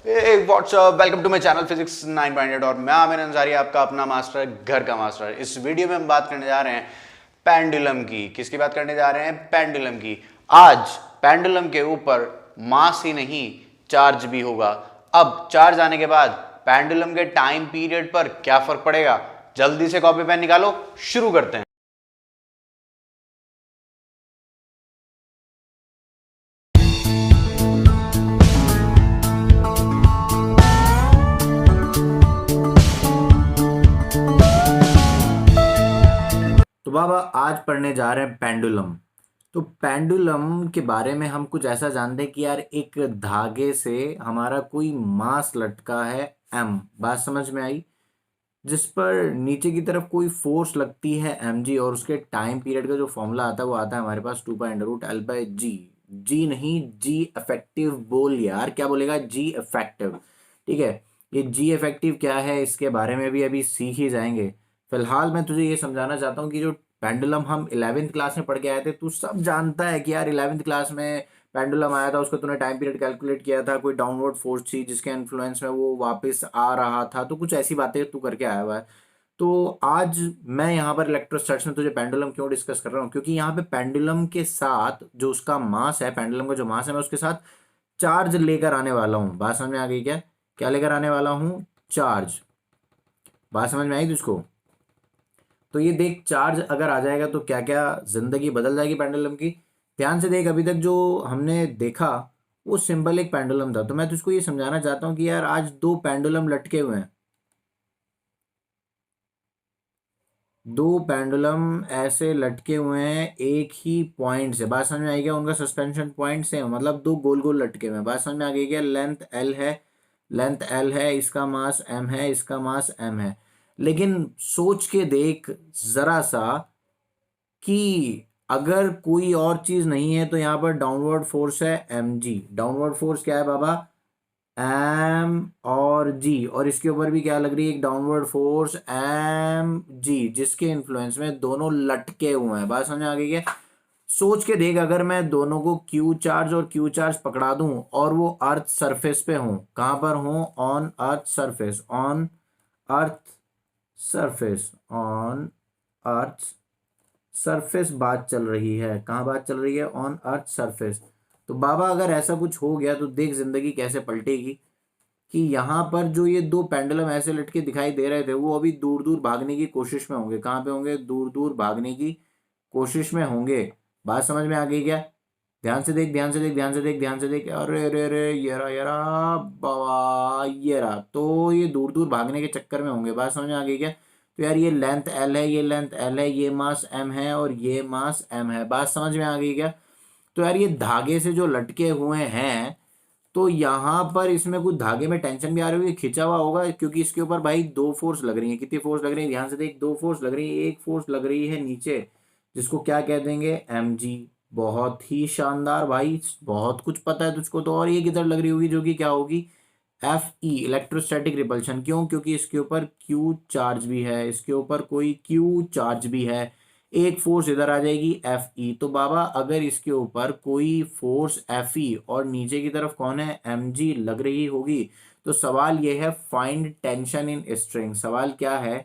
WhatsApp welcome to my channel physics 9.8 और मैं आमिर अंसारी आपका अपना मास्टर घर का मास्टर। इस वीडियो में हम बात करने जा रहे हैं पेंडुलम की। किसकी बात करने जा रहे हैं? पेंडुलम की। आज पेंडुलम के ऊपर मास ही नहीं चार्ज भी होगा। अब चार्ज आने के बाद पेंडुलम के टाइम पीरियड पर क्या फर्क पड़ेगा? जल्दी से कॉपी पेन निकालो, शुरू करते हैं। तो बाबा आज पढ़ने जा रहे हैं पेंडुलम। तो पेंडुलम के बारे में हम कुछ ऐसा जानते हैं कि यार एक धागे से हमारा कोई मास लटका है एम, बात समझ में आई, जिस पर नीचे की तरफ कोई फोर्स लगती है एम जी, और उसके टाइम पीरियड का जो फॉर्मूला आता है वो आता है हमारे पास 2 pi under root L by G. G नहीं, जी इफेक्टिव बोल यार, क्या बोलेगा? G effective. ठीक है, ये जी इफेक्टिव क्या है इसके बारे में भी अभी सीख ही जाएंगे। फिलहाल मैं तुझे ये समझाना चाहता हूँ कि जो पेंडुलम हम 11वीं क्लास में पढ़ के आए थे, तू सब जानता है कि यार 11वीं क्लास में पेंडुलम आया था, उसका तूने टाइम पीरियड कैलकुलेट किया था, कोई डाउनवर्ड फोर्स थी जिसके इन्फ्लुएंस में वो वापस आ रहा था, तो कुछ ऐसी बातें तू करके आया हुआ है। तो आज मैं यहाँ पर इलेक्ट्रोस्टैटिक्स में तुझे पेंडुलम क्यों डिस्कस कर रहा हूँ, क्योंकि यहाँ पे पेंडुलम के साथ जो उसका मास है, पेंडुलम का जो मास है, मैं उसके साथ चार्ज लेकर आने वाला हूँ। बात समझ में आ गई क्या? क्या लेकर आने वाला हूँ? चार्ज। बात समझ में आई तुझको? तो ये देख, चार्ज अगर आ जाएगा तो क्या क्या जिंदगी बदल जाएगी पेंडुलम की। ध्यान से देख, अभी तक जो हमने देखा वो सिंपल एक पेंडुलम था। तो मैं तुझको ये समझाना चाहता हूँ कि यार आज दो पेंडुलम लटके हुए हैं, दो पेंडुलम ऐसे लटके हुए हैं एक ही पॉइंट से। बात समझ में आई क्या? उनका सस्पेंशन पॉइंट सेम, मतलब दो गोल गोल लटके हुए हैं। बात समझ में आ गई क्या? लेंथ एल है, लेंथ एल है, इसका मास एम है, इसका मास एम है। लेकिन सोच के देख जरा सा कि अगर कोई और चीज नहीं है तो यहाँ पर डाउनवर्ड फोर्स है एम जी। डाउनवर्ड फोर्स क्या है बाबा? एम और जी, और इसके ऊपर भी क्या लग रही है? एक डाउनवर्ड फोर्स एम जी, जिसके इन्फ्लुएंस में दोनों लटके हुए हैं। बात समझ में आ गई है? सोच के देख, अगर मैं दोनों को क्यू चार्ज और क्यू चार्ज पकड़ा दूं और वो अर्थ सरफेस पे हूं, कहां पर हूं? On earth surface, on earth surface, on earth surface बात चल रही है। कहाँ बात चल रही है? On earth surface. तो बाबा अगर ऐसा कुछ हो गया तो देख जिंदगी कैसे पलटेगी। कि यहाँ पर जो ये दो पेंडुलम ऐसे लटके दिखाई दे रहे थे, वो अभी दूर दूर भागने की कोशिश में होंगे। कहाँ पे होंगे? दूर दूर भागने की कोशिश में होंगे। बात समझ में आ गई क्या? ध्यान से देख, ध्यान से देख, ध्यान से देख, ध्यान से देख। अरे अरे अरे, ये रहा बाबा, ये रहा। तो ये दूर दूर भागने के चक्कर में होंगे। बात समझ में आ गई क्या? तो यार ये लेंथ एल है, ये लेंथ एल है, ये मास एम है और ये मास एम है। बात समझ में आ गई क्या? तो यार ये धागे से जो लटके हुए हैं, तो यहाँ पर इसमें कुछ धागे में टेंशन भी आ रही होगी, खिंचा हुआ होगा, क्योंकि इसके ऊपर भाई दो फोर्स लग रही है। कितनी फोर्स लग रही है? ध्यान से देख, दो फोर्स लग रही है। एक फोर्स लग रही है नीचे, जिसको क्या कह देंगे? M g. बहुत ही शानदार भाई, बहुत कुछ पता है तुझको तो। और ये किधर लग रही होगी, जो कि क्या होगी? F E, electrostatic repulsion. क्यों? क्योंकि इसके ऊपर क्यू चार्ज भी है, इसके ऊपर कोई क्यू चार्ज भी है। एक फोर्स इधर आ जाएगी एफ ई। तो बाबा अगर इसके ऊपर कोई फोर्स एफ ई और नीचे की तरफ कौन है? एम जी लग रही होगी, तो सवाल ये है, फाइंड टेंशन इन स्ट्रिंग। सवाल क्या है?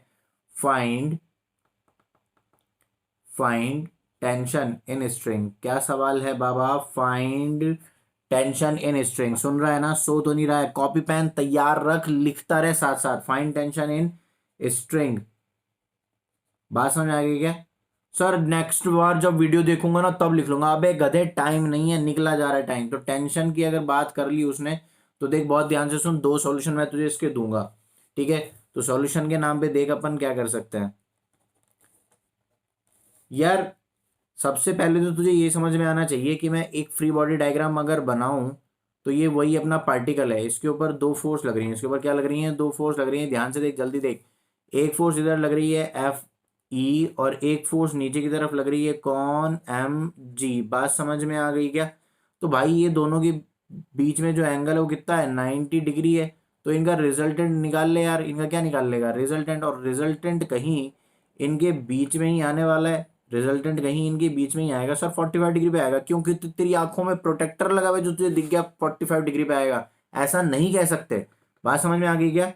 Find, find tension in string. क्या सवाल है बाबा? Find tension in string. सुन रहा है ना? सो तो नहीं रहा है? कॉपी पेन तैयार रख, लिखता रहे साथ साथ। Find tension in string. बात समझ आ गई क्या? सर नेक्स्ट बार जब वीडियो देखूंगा ना तब लिख लूंगा। अबे गधे, टाइम नहीं है, निकला जा रहा है टाइम। तो टेंशन की अगर बात कर ली उसने, तो देख बहुत ध्यान से सुन, दो सॉल्यूशन मैं तुझे इसके दूंगा। ठीक है, तो सॉल्यूशन के नाम पे देख अपन क्या कर सकते हैं। यार सबसे पहले तो तुझे ये समझ में आना चाहिए कि मैं एक फ्री बॉडी डायग्राम अगर बनाऊं, तो ये वही अपना पार्टिकल है, इसके ऊपर दो फोर्स लग रही हैं। इसके ऊपर क्या लग रही हैं? दो फोर्स लग रही हैं। ध्यान से देख, जल्दी देख। एक फोर्स इधर लग रही है एफ ई, और एक फोर्स नीचे की तरफ लग रही है कौन? M g. बात समझ में आ गई क्या? तो भाई ये दोनों के बीच में जो एंगल है वो कितना है? 90 डिग्री है। तो इनका रिजल्टेंट निकाल ले यार। इनका क्या निकाल लेगा? रिजल्टेंट। और रिजल्टेंट कहीं इनके बीच में ही आने वाला है। रिजल्टेंट कहीं इनके बीच में ही आएगा सर। 45 डिग्री पे आएगा, क्योंकि तेरी आंखों में प्रोटेक्टर लगा हुआ है जो तुझे दिख गया 45 डिग्री पे आएगा। ऐसा नहीं कह सकते। बात समझ में आ गई क्या?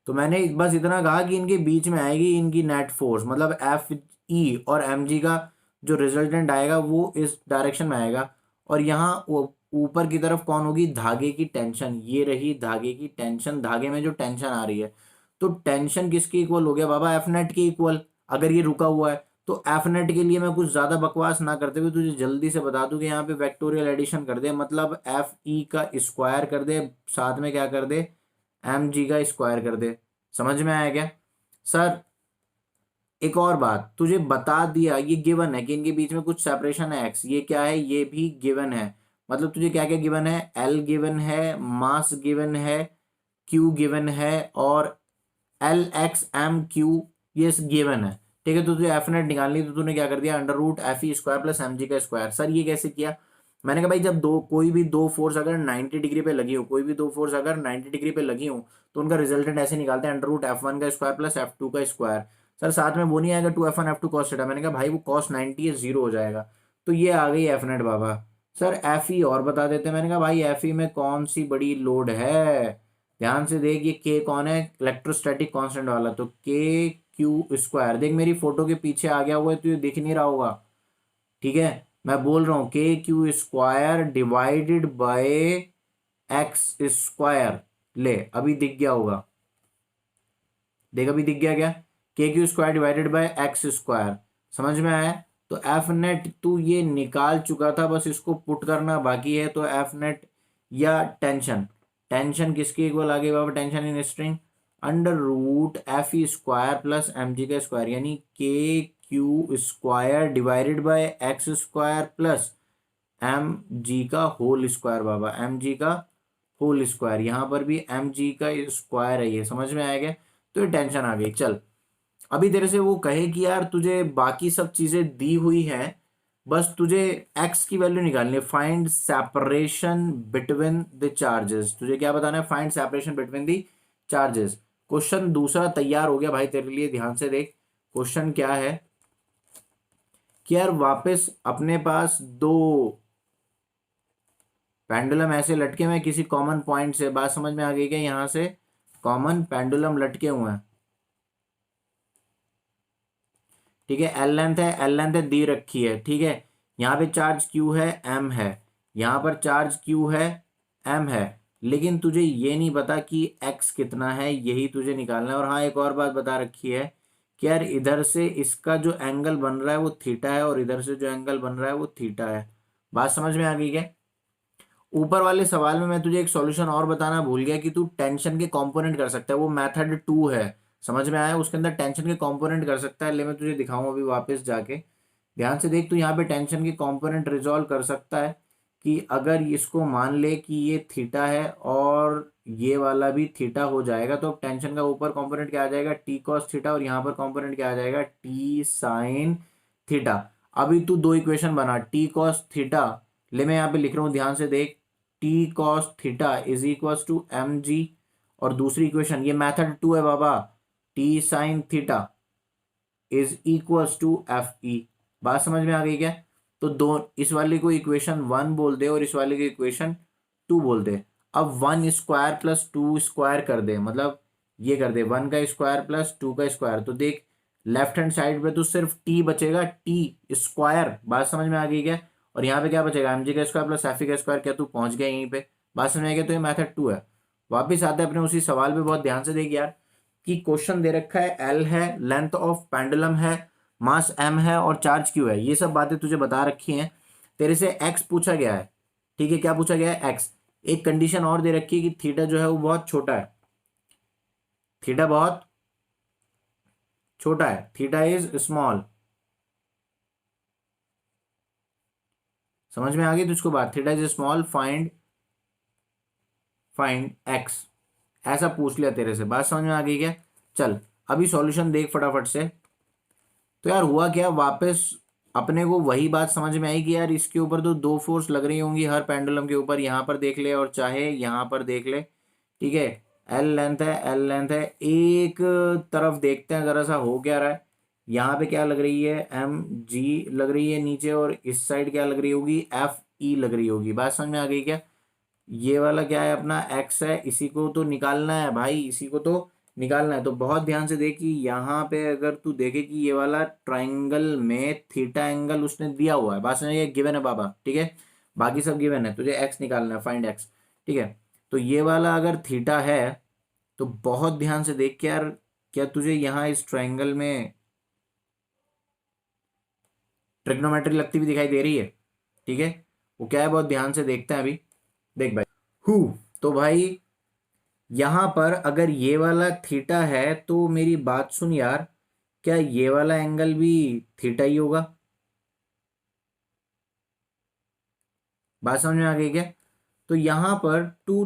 तो मैंने बस इतना कहा कि इनके बीच में आएगी इनकी नेट फोर्स, मतलब एफ ई और एम जी का जो रिजल्टेंट आएगा वो इस डायरेक्शन में आएगा। और यहाँ ऊपर की तरफ कौन होगी? धागे की टेंशन। ये रही धागे की टेंशन, धागे में जो टेंशन आ रही है। तो टेंशन किसके इक्वल हो गया बाबा? एफ नेट के इक्वल। अगर ये रुका हुआ है तो एफ नेट के लिए मैं कुछ ज्यादा बकवास ना करते हुए तुझे जल्दी से बता दूं कि यहाँ पे वेक्टोरियल एडिशन कर दे, मतलब एफ ई का स्क्वायर कर दे, साथ में क्या कर दे? एम जी का स्क्वायर कर दे। समझ में आया क्या? सर एक और बात तुझे बता दिया, ये गिवन है कि इनके बीच में कुछ सेपरेशन है एक्स, ये क्या है? ये भी गिवन है। मतलब तुझे क्या क्या गिवन है? एल गिवन है, मास गिवन है, क्यू गिवन है, और एल एक्स एम क्यू ये गिवन है। ठीक है, तो तुझे एफ नेट निकालनी, तो तूने क्या कर दिया? Under root F E square plus M G का स्क्वायर। सर ये कैसे किया? मैंने कहा भाई जब कोई भी दो फोर्स अगर 90 डिग्री पे लगी हो, कोई भी दो फोर्स अगर 90 डिग्री पे लगी हो, तो उनका रिजल्टेंट ऐसे निकालते हैं, अंडर रूट एफ वन का स्क्वायर प्लस एफ टू का स्क्वायर। सर साथ में वो नहीं आएगा 2f1 f2 cos थीटा? मैंने कहा भाई वो cos 90 है, जीरो हो जाएगा। तो ये आ गई एफ नेट बाबा। सर एफ ई और बता देते। मैंने कहा भाई एफ ई में कौन सी बड़ी लोड है? ध्यान से देख, ये के कौन है? इलेक्ट्रोस्टैटिक कांस्टेंट वाला। तो के क्यू स्क्वायर, देख मेरी फोटो के पीछे आ गया हुआ है, तो ये दिख नहीं रहा होगा। ठीक है, मैं बोल रहा हूँ के Q square divided by X square. ले अभी दिख गया होगा, देख अभी दिख गया क्या? के Q square divided by X square. समझ में आया? तो एफ नेट तू ये निकाल चुका था, बस इसको पुट करना बाकी है। तो एफ नेट या टेंशन, टेंशन किसके इक्वल आ गई बाबा? Tension in string under root F E square plus M G का स्क्वायर, यानी K Q square divided by X square plus M G का होल स्क्वायर बाबा, एम जी का होल स्क्वायर। यहाँ पर भी एम जी का स्क्वायर है, ये समझ में आएगा? तो ये टेंशन आ गई। चल अभी तेरे से वो कहे कि यार तुझे बाकी सब चीजें दी हुई हैं, बस तुझे एक्स की वैल्यू निकालनी है, find separation between the charges. तुझे क्या बताना है? Find separation between the charges. Question दूसरा तैयार हो गया भाई तेरे लिए, ध्यान से देख। क्वेश्चन क्या है कि यार वापस अपने पास दो पेंडुलम ऐसे लटके हुए हैं किसी कॉमन पॉइंट से। बात समझ में आ गई क्या? यहां से कॉमन पेंडुलम लटके हुए हैं। ठीक है, एल लेंथ है, एल लेंथ है दी रखी है। ठीक है, यहाँ पे चार्ज क्यू है, एम है, यहाँ पर चार्ज क्यू है, एम है, लेकिन तुझे ये नहीं पता कि एक्स कितना है, यही तुझे निकालना है। और हाँ एक और बात बता रखी है कि यार इधर से इसका जो एंगल बन रहा है वो थीटा है, और इधर से जो एंगल बन रहा है वो थीटा है। बात समझ में आ गई क्या? ऊपर वाले सवाल में मैं तुझे एक सॉल्यूशन और बताना भूल गया कि तू टेंशन के कंपोनेंट कर सकता है, वो मेथड 2 है। समझ में आया? उसके अंदर टेंशन के कंपोनेंट कर सकता है। ले मैं तुझे दिखाऊं अभी वापस जाके, ध्यान से देख। तू यहाँ पे टेंशन के कंपोनेंट रिजॉल्व कर सकता है कि अगर इसको मान ले कि ये थीटा है और ये वाला भी थीटा हो जाएगा, तो टेंशन का ऊपर कंपोनेंट क्या आ जाएगा? टी कॉस थीटा, और यहाँ पर कंपोनेंट क्या आ जाएगा? T sine theta. अभी तू दो इक्वेशन बना, टी कॉस थीटा, ले मैं यहाँ पे लिख रहा हूँ, ध्यान से देख, T cos theta is equal to M G, और दूसरी इक्वेशन ये मेथड 2 है बाबा, T sine theta is equal to F E. बात समझ में आ गई क्या? तो दो, इस वाले को इक्वेशन 1 बोल दे और इस वाले को इक्वेशन 2 बोल दे। अब 1 स्क्वायर प्लस 2 स्क्वायर कर दे, मतलब ये कर दे 1 का स्क्वायर प्लस 2 का स्क्वायर। तो देख लेफ्ट हैंड साइड पे तो सिर्फ टी बचेगा, टी स्क्वायर। बात समझ में आ गई क्या? और यहाँ पे क्या बचेगा? एम जी का स्क्वायर प्लस एफ ई का स्क्वायर। क्या तू पहुंच गया यहीं पे? बात समझ में आ गया? तो ये मेथड 2 है। वापिस आते हैं अपने उसी सवाल पे, बहुत ध्यान से देख यार, कि क्वेश्चन दे रखा है एल है, लेंथ ऑफ पेंडुलम है, मास एम है और चार्ज क्यू है। ये सब बातें तुझे बता रखी हैं। तेरे से एक्स पूछा गया है। ठीक है, क्या पूछा गया है? एक्स। एक कंडीशन और दे रखी है कि थीटा जो है वो बहुत छोटा है, थीटा बहुत छोटा है, थीटा इज स्मॉल। समझ में आ गई तुझको बात? Theta is small, find find x, ऐसा पूछ लिया तेरे से। बात समझ में आ गई क्या? चल अभी सॉल्यूशन देख फटाफट से। तो यार हुआ क्या, वापस अपने को वही बात समझ में आई कि यार इसके ऊपर तो दो फोर्स लग रही होंगी हर पेंडुलम के ऊपर। यहाँ पर देख ले और चाहे यहाँ पर देख ले। ठीक है, एल लेंथ है, एल लेंथ है, एक तरफ देखते हैं जरा सा हो क्या रहा है। यहाँ पे क्या लग रही है? एम जी लग रही है नीचे, और इस साइड क्या लग रही होगी? एफ ई लग रही होगी। बात समझ में आ गई क्या? ये वाला क्या है अपना x है, इसी को तो निकालना है भाई, इसी को तो निकालना है। तो बहुत ध्यान से देख कि यहाँ पे अगर तू देखे कि ये वाला ट्राइंगल में थीटा एंगल उसने दिया हुआ है, बात समझ, ये गिवन है बाबा, ठीक है, बाकी सब गिवन है, तुझे x निकालना है, फाइंड x, ठीक है। तो ये वाला अगर थीटा है तो बहुत ध्यान से देख के यार, क्या तुझे यहाँ इस ट्राइंगल में ट्रिग्नोमेट्री लगती हुई दिखाई दे रही है, ठीक है, वो क्या है बहुत ध्यान से देखते हैं अभी। देख भाई, हु, तो भाई यहां पर अगर ये वाला थीटा है तो मेरी बात सुन यार, क्या ये वाला एंगल भी थीटा ही होगा? बात समझ में आ गई क्या? तो यहां पर टू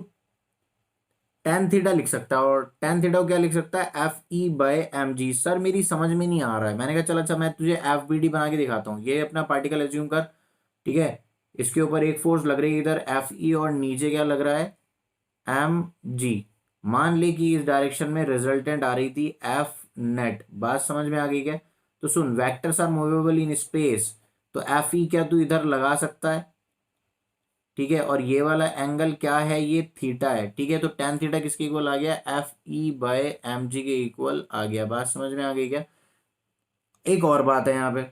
टेन थीटा लिख सकता है, और टेन थीटा को क्या लिख सकता है, f E by M g. Sir मेरी समझ में नहीं आ रहा है, मैंने कहा चल अच्छा मैं तुझे एफ बी डी बना के दिखाता हूँ। ये अपना पार्टिकल एज्यूम कर, ठीक है, इसके ऊपर एक फोर्स लग रही है इधर एफ ई, और नीचे क्या लग रहा है, एम जी। मान ले कि इस डायरेक्शन में रिजल्टेंट आ रही थी एफ नेट। बात समझ में आ गई क्या? तो सुन, vectors are movable in space, तो एफ ई क्या तू इधर लगा सकता है, ठीक है, और ये वाला एंगल क्या है, ये थीटा है, ठीक है। तो टेन थीटा किसके इक्वल आ गया, f E by M g के इक्वल आ गया। बात समझ में आ गई क्या? एक और बात है यहाँ पे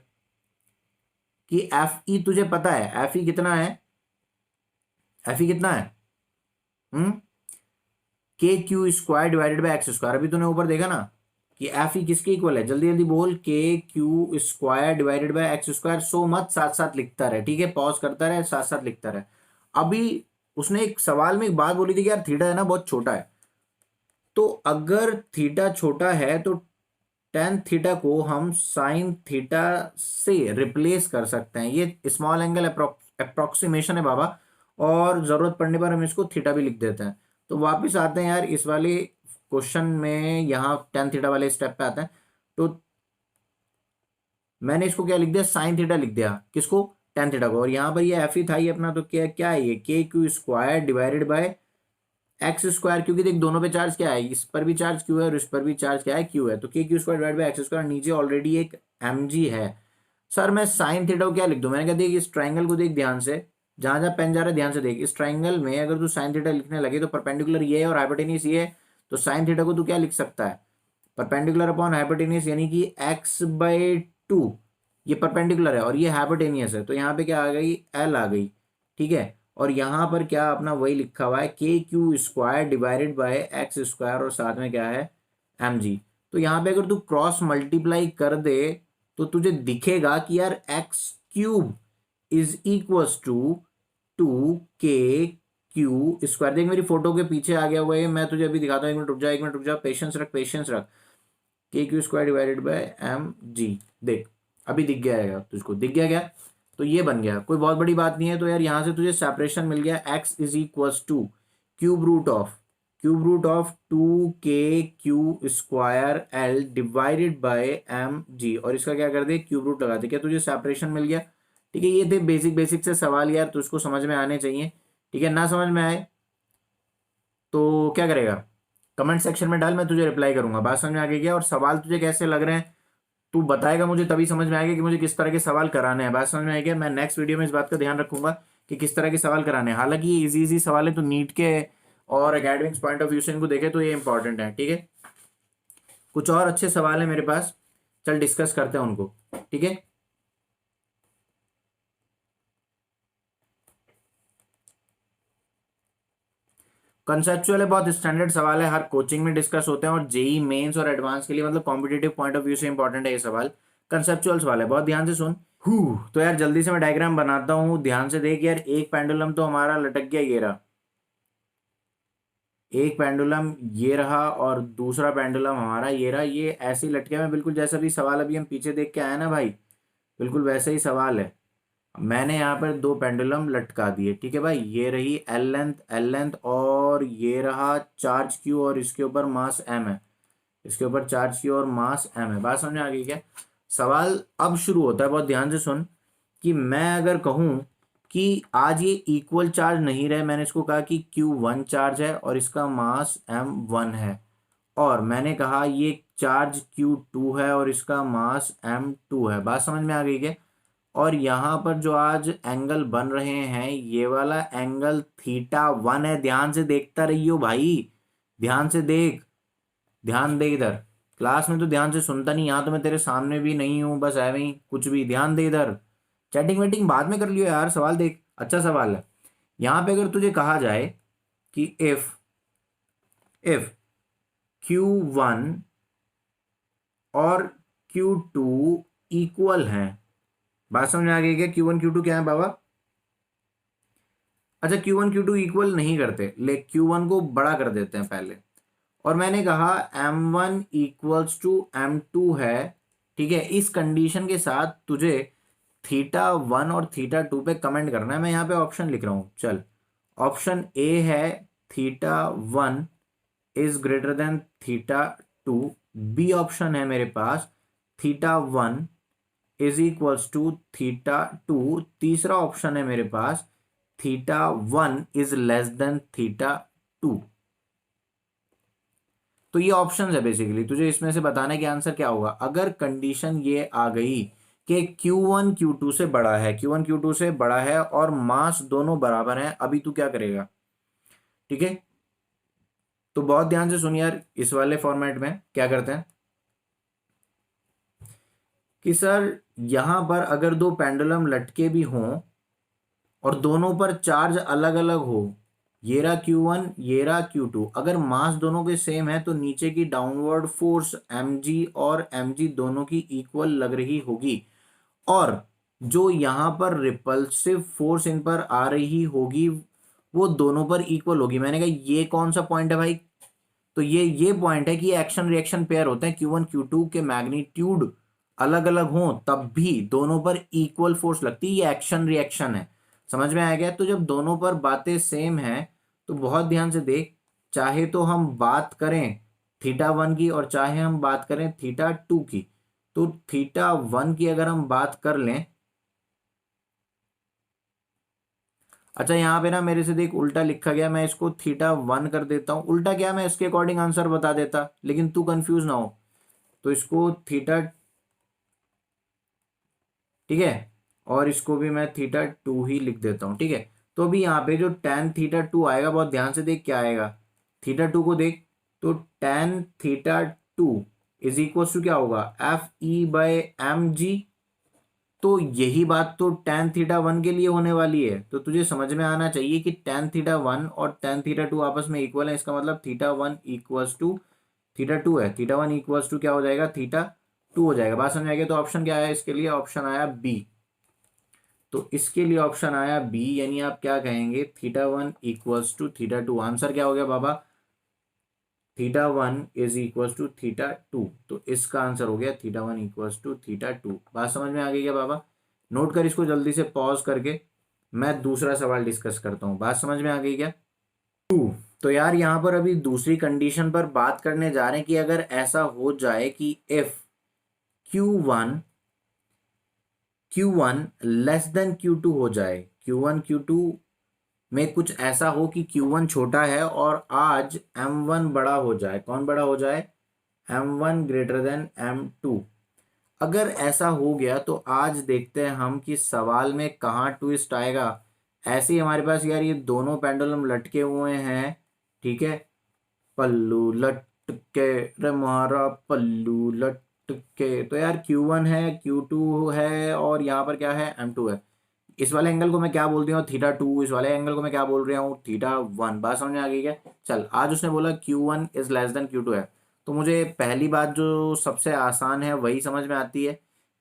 कि एफ ई तुझे पता है एफ ई कितना है, एफ ई कितना है, हम्म, के Q square divided by X square. अभी तूने ऊपर देखा ना कि एफ ई किसके इक्वल है, जल्दी जल्दी बोल, K Q square divided by X square. सो मत, साथ साथ लिखता रहे, ठीक है, पॉज करता रहे, साथ साथ लिखता रहे। अभी उसने एक सवाल में एक बात बोली थी कि यार थीटा है ना बहुत छोटा है, तो अगर थीटा छोटा है तो टेन थीटा को हम साइन थीटा से रिप्लेस कर सकते हैं। ये स्मॉल एंगल अप्रोक्सीमेशन है बाबा, और जरूरत पड़ने पर हम इसको थीटा भी लिख देते हैं। तो वापस आते हैं यार इस वाले क्वेश्चन में, यहाँ टेन थीटा वाले स्टेप पे आते हैं। तो मैंने इसको क्या लिख दिया, साइन थीटा लिख दिया, किसको, टेन थीटा को, और यहाँ पर ये एफ ही था ही अपना, तो क्या क्या है ये, के Q square divided by X square, क्योंकि देख दोनों पे चार्ज क्या है, इस पर भी चार्ज क्यू है और इस पर भी चार्ज क्या है, क्यू है। तो के Q square divide by X square, नीचे ऑलरेडी एक एम जी है। सर मैं साइन थीटा को क्या लिख दूं, मैंने कहा देख इस ट्राइंगल को देख ध्यान से, जहां जहां पेन जा रहा है ध्यान से देख, इस ट्राइंगल में अगर तू साइन थीटा लिखने लगे तो परपेंडिकुलर ये है और हाइपोटेन्यूस ये है, तो साइन थीटा को तू क्या लिख सकता है, परपेंडिकुलर अपॉन हाइपोटेन्यूस, यानी कि एक्स बाई टू, ये परपेंडिकुलर है और ये हाइपोटेनियस है, तो यहाँ पे क्या आ गई, एल आ गई, ठीक है। और यहाँ पर क्या अपना वही लिखा हुआ है, के Q square divided by X square, और साथ में क्या है, एम जी। तो यहाँ पे अगर तू क्रॉस मल्टीप्लाई कर दे तो तुझे दिखेगा कि यार x cube is equals to two के क्यू स्क्वायर। देख मेरी फोटो के पीछे आ गया हुआ है, मैं तुझे अभी दिखाता हूँ, एक मिनट रुक जा, एक मिनट रुक जा, पेशेंस रख, पेशेंस रख। K Q square divided by M g, देख अभी दिख गया है, तुझको दिख गया क्या? तो ये बन गया, कोई बहुत बड़ी बात नहीं है। तो यार यहाँ से तुझे सेपरेशन मिल गया, X is equals to cube root of two के Q square L divided by M G, और इसका क्या कर दे, क्यूब रूट लगा दे, क्या तुझे सेपरेशन मिल गया, ठीक है। ये थे बेसिक बेसिक से सवाल यार, तुझको समझ में आने चाहिए, ठीक है। ना समझ में आए तो क्या करेगा, कमेंट सेक्शन में डाल, मैं तुझे रिप्लाई करूंगा। बात समझ में आ गई क्या? और सवाल तुझे कैसे लग रहे हैं तू बताएगा मुझे, तभी समझ में आएगा कि मुझे किस तरह के सवाल कराने हैं। बात समझ में आएगी, मैं नेक्स्ट वीडियो में इस बात का ध्यान रखूंगा कि किस तरह के सवाल कराने हैं। हालांकि ये इजी इजी सवाल है, तो नीट के और एकेडमिक्स पॉइंट ऑफ व्यू से इनको देखे तो ये इंपॉर्टेंट है, ठीक है। कुछ और अच्छे सवाल है मेरे पास, चल डिस्कस करते हैं उनको, ठीक है। कंसेप्चुअल है, बहुत स्टैंडर्ड सवाल है, हर कोचिंग में डिस्कस होते हैं, और जेई मेंस और एडवांस के लिए मतलब कॉम्पिटेटिव पॉइंट ऑफ व्यू से इंपॉर्टेंट है ये सवाल। कंसेप्चुअल सवाल है, बहुत ध्यान से सुन। तो यार जल्दी से मैं डायग्राम बनाता हूँ, ध्यान से देख यार। एक पेंडुलम तो हमारा लटक गया, ये रहा एक पेंडुलम, ये रहा, और दूसरा पेंडुलम हमारा ये रहा, ये ऐसे ही लटके में, बिल्कुल जैसा भी सवाल अभी हम पीछे देख के आए ना भाई, बिल्कुल वैसे ही सवाल है। मैंने यहाँ पर दो पेंडुलम लटका दिए, ठीक है भाई, ये रही एल लेंथ, और ये रहा चार्ज क्यू, और इसके ऊपर मास एम है, इसके ऊपर चार्ज क्यू और मास एम है। बात समझ में आ गई क्या? सवाल अब शुरू होता है, बहुत ध्यान से सुन, कि मैं अगर कहूँ कि आज ये इक्वल चार्ज नहीं रहे, मैंने इसको कहा कि Q1 चार्ज है और इसका मास M1 है, और मैंने कहा ये चार्ज Q2 है और इसका मास M2 है। बात समझ में आ गई क्या? और यहाँ पर जो आज एंगल बन रहे हैं ये वाला एंगल θ1 है। ध्यान से देखता रहियो भाई, ध्यान से देख, ध्यान दे इधर। क्लास में तो ध्यान से सुनता नहीं, यहाँ तो मैं तेरे सामने भी नहीं हूँ, बस ऐਵੇਂ ही कुछ भी। ध्यान दे इधर, चैटिंग वेटिंग बाद में कर लियो यार। सवाल देख, अच्छा सवाल है। यहाँ पे अगर तुझे कहा जाए कि इफ Q1 और Q2 इक्वल हैं, बात समझ में आ गई क्या? Q1 Q2 क्या है बाबा? अच्छा, Q1 Q2 इक्वल नहीं करते, ले Q1 को बड़ा कर देते हैं पहले। और मैंने कहा M1 इक्वल्स टू M2 है, ठीक है। इस कंडीशन के साथ तुझे θ1 और θ2 पे कमेंट करना है। मैं यहाँ पे ऑप्शन लिख रहा हूँ, चल। ऑप्शन ए है θ1 is greater than θ2। B option है मेरे पास θ1 इज इक्वल्स टू θ2। तीसरा ऑप्शन है मेरे पास θ1 इज लेस देन θ2। तो ये ऑप्शन है बेसिकली, तुझे इसमें से बताने के आंसर क्या होगा। अगर कंडीशन ये आ गई कि Q1 Q2 से बड़ा है, Q1 Q2 से बड़ा है और मास दोनों बराबर हैं, अभी तू क्या करेगा? ठीक है, तो बहुत ध्यान से सुन यार। इस वाले फॉर्मेट में क्या करते हैं कि सर यहां पर अगर दो पेंडुलम लटके भी हों और दोनों पर चार्ज अलग अलग हो, ये रहा Q1 ये रहा Q2, अगर मास दोनों के सेम है तो नीचे की डाउनवर्ड फोर्स mg और mg दोनों की इक्वल लग रही होगी। और जो यहाँ पर रिपल्सिव फोर्स इन पर आ रही होगी वो दोनों पर इक्वल होगी। मैंने कहा ये कौन सा पॉइंट है भाई? तो ये पॉइंट है कि एक्शन रिएक्शन पेयर होते हैं। Q1 Q2 के मैग्नीट्यूड अलग अलग हों तब भी दोनों पर इक्वल फोर्स लगती है, ये एक्शन रिएक्शन है। समझ में आ गया? तो जब दोनों पर बातें सेम हैं तो बहुत ध्यान से देख, चाहे तो हम बात करें θ1 की और चाहे हम बात करें θ2 की, तो θ1 की अगर हम बात कर लें, अच्छा यहाँ पे ना मेरे से देख उल्टा लिखा गया, मैं इसको θ1 कर देता हूँ। उल्टा क्या, मैं इसके अकॉर्डिंग आंसर बता देता, लेकिन तू कंफ्यूज ना हो। तो इसको थीटा, ठीक है, और इसको भी मैं θ2 ही लिख देता हूँ, ठीक है। तो अभी यहाँ पे जो tan θ2 आएगा, बहुत ध्यान से देख क्या आएगा। θ2 को देख, तो tan θ2 इज इक्वल टू क्या होगा? Fe/mg। तो यही बात तो tan θ1 के लिए होने वाली है। तो तुझे समझ में आना चाहिए कि tan θ1 और tan θ2 आपस में इक्वल है। इसका मतलब θ1 इक्वल्स टू θ2 है, θ1 इक्वल्स टू क्या हो जाएगा? θ2 हो जाएगा। बात समझ में आ गई? तो ऑप्शन क्या आया इसके लिए? ऑप्शन आया बी। तो इसके लिए ऑप्शन आया बी, यानी आप क्या कहेंगे? θ1 इक्वल्स टू θ2। आंसर क्या हो गया बाबा? θ1 इज इक्वल्स टू θ2। तो इसका आंसर हो गया θ1 इक्वल्स टू θ2। बात समझ में आ गई क्या बाबा? नोट कर इसको जल्दी से पॉज करके, मैं दूसरा सवाल डिस्कस करता हूँ। बात समझ में आ गई क्या? तो यार यहाँ पर अभी दूसरी कंडीशन पर बात करने जा रहे हैं कि अगर ऐसा हो जाए कि if Q1 less than Q2 हो जाए, Q1 Q2 में कुछ ऐसा हो कि Q1 छोटा है और आज M1 बड़ा हो जाए। कौन बड़ा हो जाए? M1 greater than M2। अगर ऐसा हो गया तो आज देखते हैं हम कि सवाल में कहाँ ट्विस्ट आएगा। ऐसे ही हमारे पास यार ये दोनों पेंडुलम लटके हुए हैं, ठीक है। पल्लू लटके रे मारा पल्लू लटके, तो यार Q1 है Q2 है और यहाँ पर क्या है? M2 है। इस वाले एंगल को मैं क्या बोल रही हूँ? θ2। इस वाले एंगल को मैं क्या बोल रहा हूँ? θ1। बात समझ में आ गई क्या? चल, आज उसने बोला Q1 is less than Q2 है, तो मुझे पहली बात जो सबसे आसान है वही समझ में आती है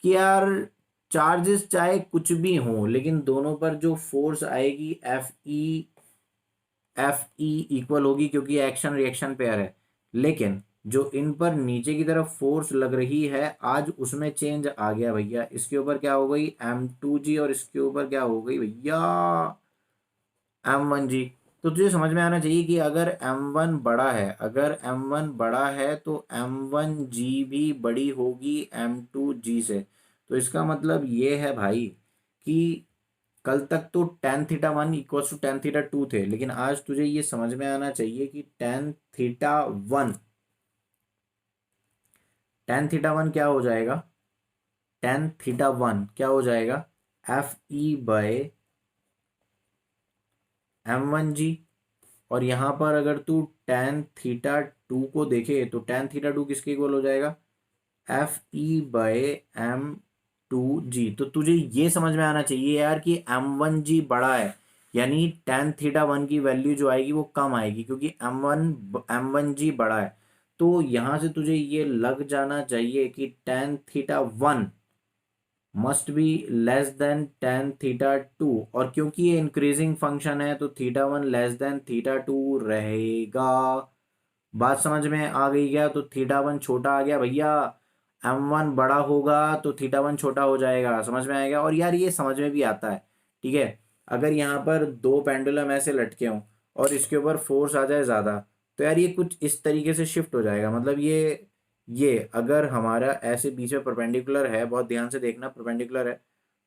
कि यार चार्जेस चाहे कुछ भी हों लेकिन दोनों पर जो फोर्स आएगी एफ ई इक्वल होगी, क्योंकि एक्शन रिएक्शन पेयर है। लेकिन जो इन पर नीचे की तरफ फोर्स लग रही है आज उसमें चेंज आ गया भैया। इसके ऊपर क्या हो गई? M2g और इसके ऊपर क्या हो गई भैया? M1g। तो तुझे समझ में आना चाहिए कि अगर M1 बड़ा है, अगर M1 बड़ा है तो M1g भी बड़ी होगी M2g से। तो इसका मतलब ये है भाई कि कल तक तो tan θ1 इक्वल्स टू tan θ2 थे, लेकिन आज तुझे ये समझ में आना चाहिए कि tan θ1 क्या हो जाएगा? tan θ1 क्या हो जाएगा? एफ ई बाय m1g। और यहाँ पर अगर तू tan थीटा टू को देखे तो tan थीटा टू किसके इक्वल हो जाएगा, एफ ई बाय m2g। तो तुझे ये समझ में आना चाहिए यार कि m1g बड़ा है, यानी tan थीटा वन की वैल्यू जो आएगी वो कम आएगी, क्योंकि m1g बड़ा है। तो यहाँ से तुझे ये लग जाना चाहिए कि tan theta one must be less than tan theta two, और क्योंकि ये इंक्रीजिंग फंक्शन है तो theta one less than theta two रहेगा। बात समझ में आ गई क्या? तो थीटा वन छोटा आ गया भैया, m1 बड़ा होगा तो थीटा वन छोटा हो जाएगा। समझ में आएगा? और यार ये समझ में भी आता है, ठीक है। अगर यहाँ पर दो पेंडुलम ऐसे लटके हों और इसके ऊपर फोर्स आ जाए ज़्यादा, तो यार ये कुछ इस तरीके से शिफ्ट हो जाएगा। मतलब ये अगर हमारा ऐसे बीच में परपेंडिकुलर है, बहुत ध्यान से देखना, परपेंडिकुलर है,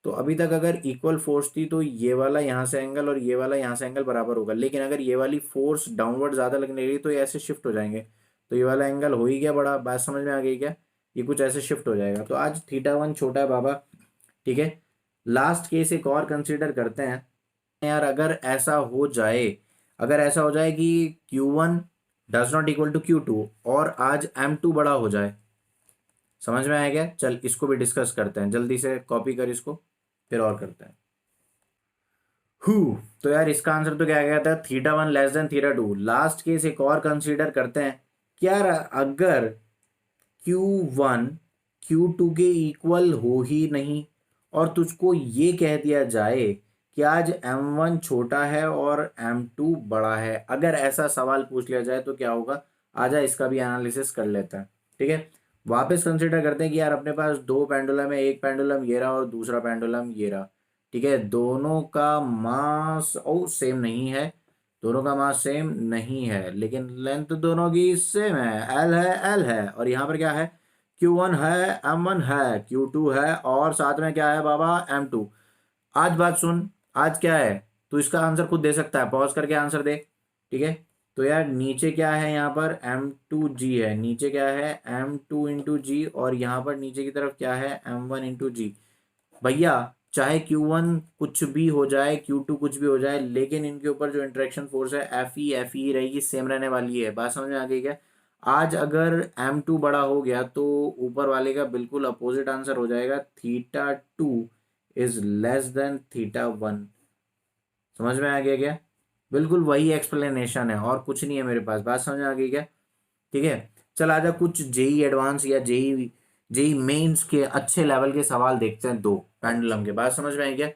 तो अभी तक अगर इक्वल फोर्स थी तो ये वाला यहाँ से एंगल और ये वाला यहाँ से एंगल बराबर होगा। लेकिन अगर ये वाली फोर्स डाउनवर्ड ज़्यादा लगने लगी तो ये ऐसे शिफ्ट हो जाएंगे। तो ये वाला एंगल हो ही गया बड़ा। बात समझ में आ गई क्या? ये कुछ ऐसे शिफ्ट हो जाएगा। तो आज थीटा वन छोटा है बाबा, ठीक है। लास्ट केस एक और कंसीडर करते हैं यार। अगर ऐसा हो जाए कि Q1 does not equal to Q2 और आज M2 बड़ा हो जाए, समझ में आया क्या? चल इसको भी डिस्कस करते हैं, जल्दी से कॉपी कर इसको, फिर और करते हैं। हु तो यार इसका आंसर तो क्या आ गया था, theta one less than theta two. Last case एक और कंसीडर करते हैं कि यार अगर Q1 Q2 के इक्वल हो ही नहीं और तुझको ये कह दिया जाए कि आज M1 छोटा है और M2 बड़ा है, अगर ऐसा सवाल पूछ लिया जाए तो क्या होगा? आजा इसका भी एनालिसिस कर लेते हैं, ठीक है। वापस कंसिडर करते हैं कि यार अपने पास दो पेंडुलम है, एक पेंडुलम ये रहा और दूसरा पेंडुलम ये रहा, ठीक है। दोनों का मास सेम नहीं है, दोनों का मास सेम नहीं है, लेकिन लेंथ दोनों की सेम है, एल है एल है। और यहाँ पर क्या है, Q1 है, M1 है, Q2 है और साथ में क्या है बाबा, M2। आज बात सुन, आज क्या है, तू इसका आंसर खुद दे सकता है, पॉज करके आंसर दे, ठीक है। तो यार नीचे क्या है, यहाँ पर M2G है, नीचे क्या है M2 इंटू जी, और यहाँ पर नीचे की तरफ क्या है M1 इंटू जी। भैया चाहे Q1 कुछ भी हो जाए, Q2 कुछ भी हो जाए, लेकिन इनके ऊपर जो इंटरेक्शन फोर्स है एफ ई रहेगी, सेम रहने वाली है। बात समझ में आ गई क्या? आज अगर M2 बड़ा हो गया तो ऊपर वाले का बिल्कुल अपोजिट आंसर हो जाएगा, theta two is less than theta one. समझ में आ गया क्या? बिल्कुल वही एक्सप्लेनेशन है और कुछ नहीं है मेरे पास। बात समझ में आ गई क्या? ठीक है। चल आजा कुछ जेई एडवांस या जेई जेई मेंस के अच्छे लेवल के सवाल देखते हैं, दो पेंडुलम के। बाद समझ में आई क्या?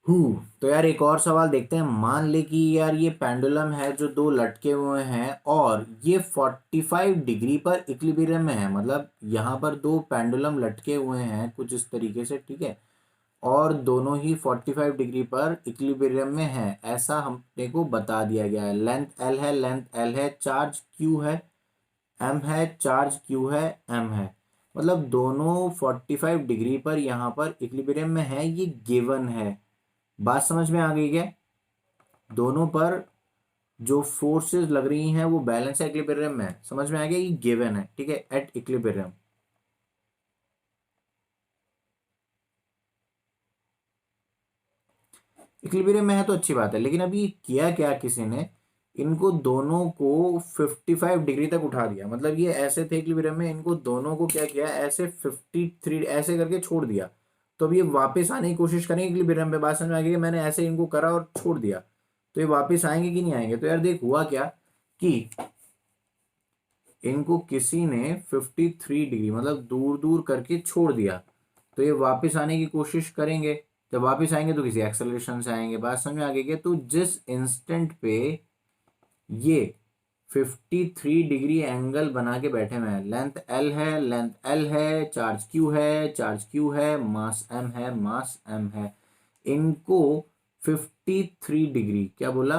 हु तो यार एक और सवाल देखते हैं। मान ले कि यार ये पेंडुलम है जो दो लटके हुए हैं और ये 45 डिग्री पर इक्विलिब्रियम में है। मतलब यहाँ पर दो पेंडुलम लटके हुए हैं कुछ इस तरीके से, ठीक है, और दोनों ही 45 डिग्री पर इक्विलिब्रियम में है, ऐसा हमने को बता दिया गया है। लेंथ एल है, लेंथ एल है, चार्ज क्यू है, एम है, चार्ज क्यू है, एम है। मतलब दोनों 45 डिग्री पर यहाँ पर इक्विलिब्रियम में है, ये गिवन है। बात समझ में आ गई क्या? दोनों पर जो फोर्सेस लग रही हैं वो बैलेंस है, इक्विलिब्रियम में है। समझ में आ गया? ये गिवन है, ठीक है, एट इक्विलिब्रियम। इक्विलिब्रियम में है तो अच्छी बात है, लेकिन अभी किया क्या किसी ने, इनको दोनों को 55 डिग्री तक उठा दिया। मतलब ये ऐसे थे इक्विलिब्रियम में, इनको दोनों को क्या किया, ऐसे 53 ऐसे करके छोड़ दिया। तो अब ये वापस आने की कोशिश करेंगे इक्विलिब्रियम पे। बात समझ में आ गई कि मैंने ऐसे इनको करा और छोड़ दिया, तो ये वापस आएंगे कि नहीं आएंगे? तो यार देख हुआ क्या कि इनको किसी ने 53 डिग्री मतलब दूर दूर करके छोड़ दिया, तो ये वापस आने की कोशिश करेंगे। जब वापस आएंगे तो किसी एक्सेलरेशन से आएंगे। बात समझ में आ गई क्या? तो जिस इंस्टेंट पे ये 53 डिग्री एंगल बना के बैठे हुए हैं, लेंथ एल है, लेंथ एल है, चार्ज क्यू है, चार्ज क्यू है, मास एम है, मास एम है, इनको 53 डिग्री, क्या बोला,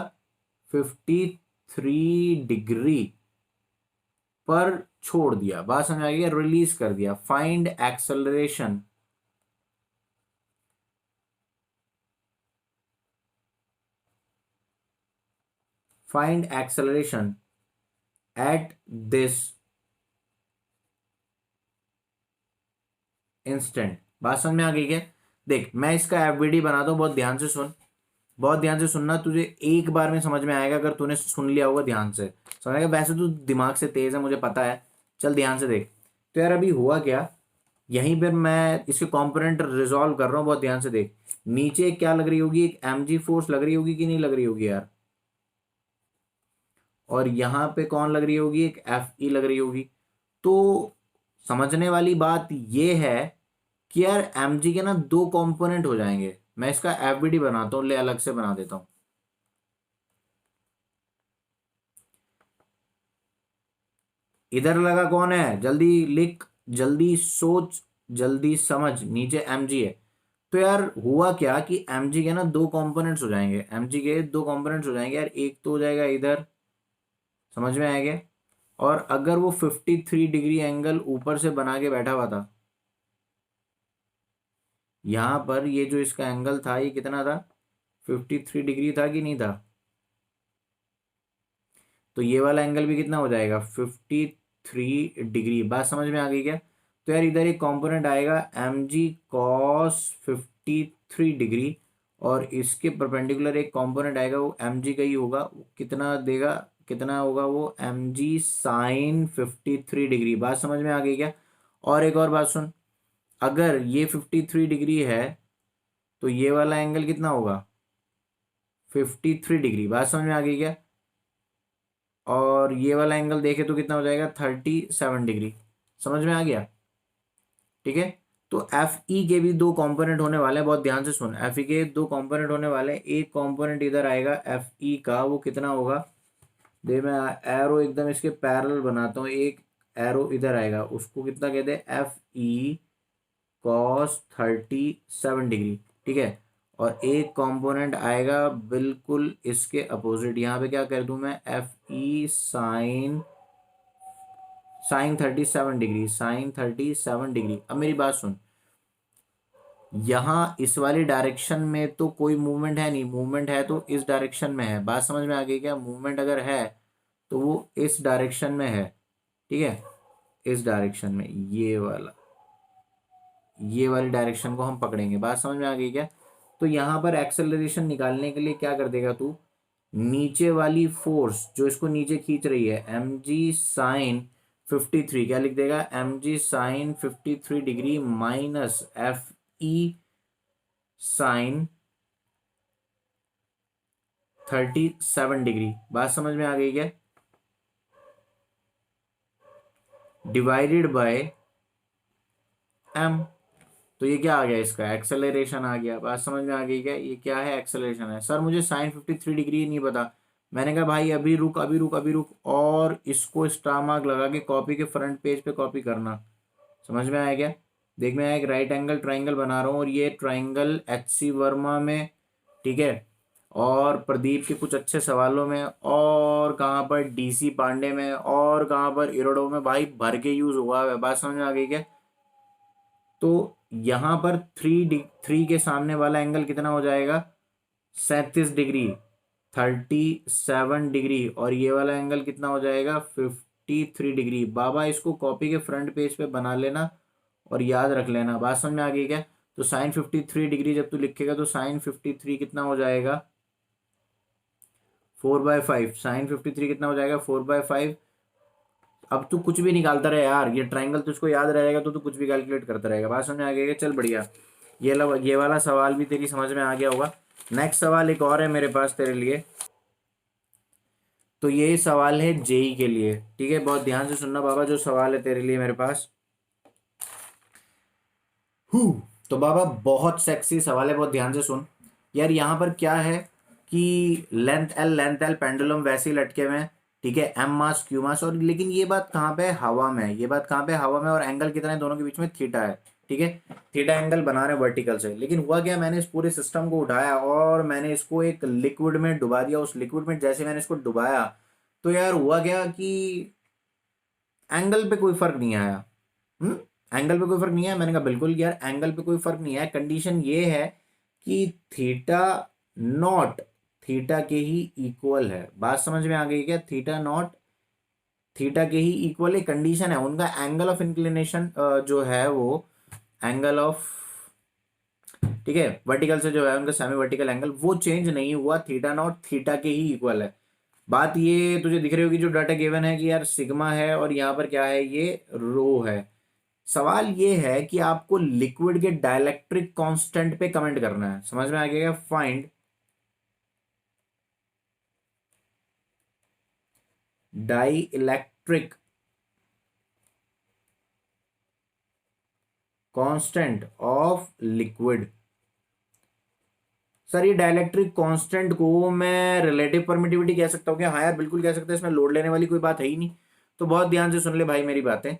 53 डिग्री पर छोड़ दिया। बात समझ आ गई? रिलीज कर दिया। Find acceleration, find acceleration at this instant. बात समझ में आ गई क्या? देख मैं इसका एफबीडी बनाता हूँ, बहुत ध्यान से सुन, बहुत ध्यान से सुनना, तुझे एक बार में समझ में आएगा अगर तूने सुन लिया होगा ध्यान से, समझेगा। वैसे तू दिमाग से तेज है मुझे पता है, चल ध्यान से देख। तो यार अभी हुआ क्या, यहीं पर मैं इसके कंपोनेंट रिजॉल्व कर रहा हूँ, बहुत ध्यान से देख। नीचे क्या लग रही होगी, एक mg फोर्स लग रही होगी कि नहीं लग रही होगी यार, और यहाँ पे कौन लग रही होगी, एक Fe लग रही होगी। तो समझने वाली बात ये है कि यार mg के ना दो कंपोनेंट हो जाएंगे। मैं इसका एफबीडी बनाता हूँ, ले अलग से बना देता हूँ। इधर लगा कौन है, जल्दी लिख, जल्दी सोच, जल्दी समझ, नीचे mg है। तो यार हुआ क्या कि mg के ना दो कंपोनेंट्स हो जाएंगे, mg के दो कंपोनेंट्स हो जाएंगे यार। एक तो हो जाएगा इधर, समझ में आएगा। और अगर वो 53 डिग्री एंगल ऊपर से बना के बैठा हुआ था, यहाँ पर ये जो इसका एंगल था ये कितना था, 53 डिग्री था कि नहीं था। तो ये वाला एंगल भी कितना हो जाएगा, 53 डिग्री। बात समझ में आ गई क्या? तो यार इधर एक कंपोनेंट आएगा mg cos 53 डिग्री, और इसके परपेंडिकुलर एक कंपोनेंट आएगा, वो mg का ही होगा, वो कितना देगा, कितना होगा वो mg sin 53 डिग्री। बात समझ में आ गई क्या? और एक और बात सुन, अगर ये 53 डिग्री है तो ये वाला एंगल कितना होगा, 53 डिग्री। बात समझ में आ गई क्या? और ये वाला एंगल देखे तो कितना हो जाएगा, 37 डिग्री। समझ में आ गया? ठीक है। तो एफ ई के भी दो कंपोनेंट होने वाले हैं, बहुत ध्यान से सुन। एफ ई के दो कंपोनेंट होने वाले हैं, एक कंपोनेंट इधर आएगा एफ ई का, वो कितना होगा, दे मैं एरो एकदम इसके पैरेलल बनाता हूँ। एक एरो इधर आएगा, उसको कितना कहते हैं, एफ ई कॉस 37 डिग्री। ठीक है। और एक कंपोनेंट आएगा बिल्कुल इसके अपोजिट, यहाँ पे क्या कर दूं मैं, f e sine 37 degree, sine 37 degree. अब मेरी बात सुन, यहाँ इस वाली डायरेक्शन में तो कोई मूवमेंट है नहीं, मूवमेंट है तो इस डायरेक्शन में है। बात समझ में आ गई क्या? मूवमेंट अगर है तो वो इस डायरेक्शन में है। ठीक है, इस डायरेक्शन में, ये वाला, ये वाली डायरेक्शन को हम पकड़ेंगे। बात समझ में आ गई क्या? तो यहाँ पर एक्सेलरेशन निकालने के लिए क्या कर देगा तू, नीचे वाली फोर्स जो इसको नीचे खींच रही है, mg साइन 53, क्या लिख देगा, mg sine 53 degree minus f e sine 37 degree. बात समझ में आ गई क्या? Divided by m। तो ये क्या आ गया, इसका एक्सेलरेशन आ गया। बात समझ में आ गई क्या? ये क्या है, एक्सेलरेशन है। सर मुझे साइन 53 डिग्री नहीं पता। मैंने कहा भाई अभी रुक, अभी रुक, अभी रुक, और इसको स्टार मार्क लगा के कॉपी के फ्रंट पेज पे कॉपी करना। समझ में आया क्या? देख मैं एक राइट एंगल ट्राइंगल बना रहा हूँ, और ये ट्राइंगल HC वर्मा में, ठीक है, और प्रदीप के कुछ अच्छे सवालों में, और कहाँ पर DC पांडे में, और कहाँ पर इरोडो में, भाई भर के यूज हुआ है। बात समझ में आ गई क्या? तो यहाँ पर 3 के सामने वाला एंगल कितना हो जाएगा, 37 डिग्री, 37 डिग्री, और ये वाला एंगल कितना हो जाएगा, 53 डिग्री। बाबा इसको कॉपी के फ्रंट पेज पे बना लेना और याद रख लेना। बात समझ में आ गई क्या? तो साइन 53 डिग्री जब तू लिखेगा तो साइन 53 कितना हो जाएगा, 4/5। साइन 53 कितना हो जाएगा, 4/5। अब तू कुछ भी निकालता रहे यार, ये ट्राइंगल तुझको याद रहेगा तो तू कुछ भी कैलकुलेट करता रहेगा। बात समझ में आ गई? चल बढ़िया, ये वाला सवाल भी तेरी समझ में आ गया होगा। नेक्स्ट सवाल एक और है मेरे पास तेरे लिए। तो ये सवाल है जेई के लिए, ठीक है, बहुत ध्यान से सुनना बाबा, जो सवाल है तेरे लिए मेरे पास। हु तो बाबा बहुत सेक्सी सवाल है, बहुत ध्यान से सुन। यार यहाँ पर क्या है कि लेंथ एल पेंडुलम वैसे ही लटके हुए हैं, ठीक है, एम मास क्यू मास, और लेकिन ये बात कहाँ पे है, हवा में है। ये बात कहाँ पे है, हवा में, और एंगल कितना है दोनों के बीच में, थीटा है। ठीक है, थीटा एंगल बना रहे हैं वर्टिकल से। लेकिन हुआ क्या, मैंने इस पूरे सिस्टम को उठाया और मैंने इसको एक लिक्विड में डुबा दिया। उस लिक्विड में जैसे मैंने इसको डुबाया तो यार हुआ क्या कि एंगल पे कोई फर्क नहीं आया। एंगल पे कोई फर्क नहीं है। मैंने कहा बिल्कुल यार एंगल पे कोई फर्क नहीं है, कंडीशन ये है कि थीटा नॉट थीटा के ही इक्वल है। बात समझ में आ गई क्या? थीटा नॉट थीटा के ही इक्वल एक कंडीशन है। उनका एंगल ऑफ इंक्लिनेशन जो है वो एंगल ऑफ ठीक है, वर्टिकल से जो है उनका सेमी वर्टिकल एंगल वो चेंज नहीं हुआ, थीटा नॉट थीटा के ही इक्वल है। बात ये तुझे दिख रही होगी जो डाटा गिवन है कि यार सिग्मा है और यहाँ पर क्या है, ये रो है। सवाल ये है कि आपको लिक्विड के डाइलेक्ट्रिक कांस्टेंट पे कमेंट करना है, समझ में आ गया? Find dielectric constant of liquid. Sir ये डाइलेक्ट्रिक कांस्टेंट को मैं रिलेटिव परमिटिविटी कह सकता हूँ क्या? हाँ यार बिल्कुल कह सकते हैं, इसमें लोड लेने वाली कोई बात है ही नहीं। तो बहुत ध्यान से सुन ले भाई मेरी बातें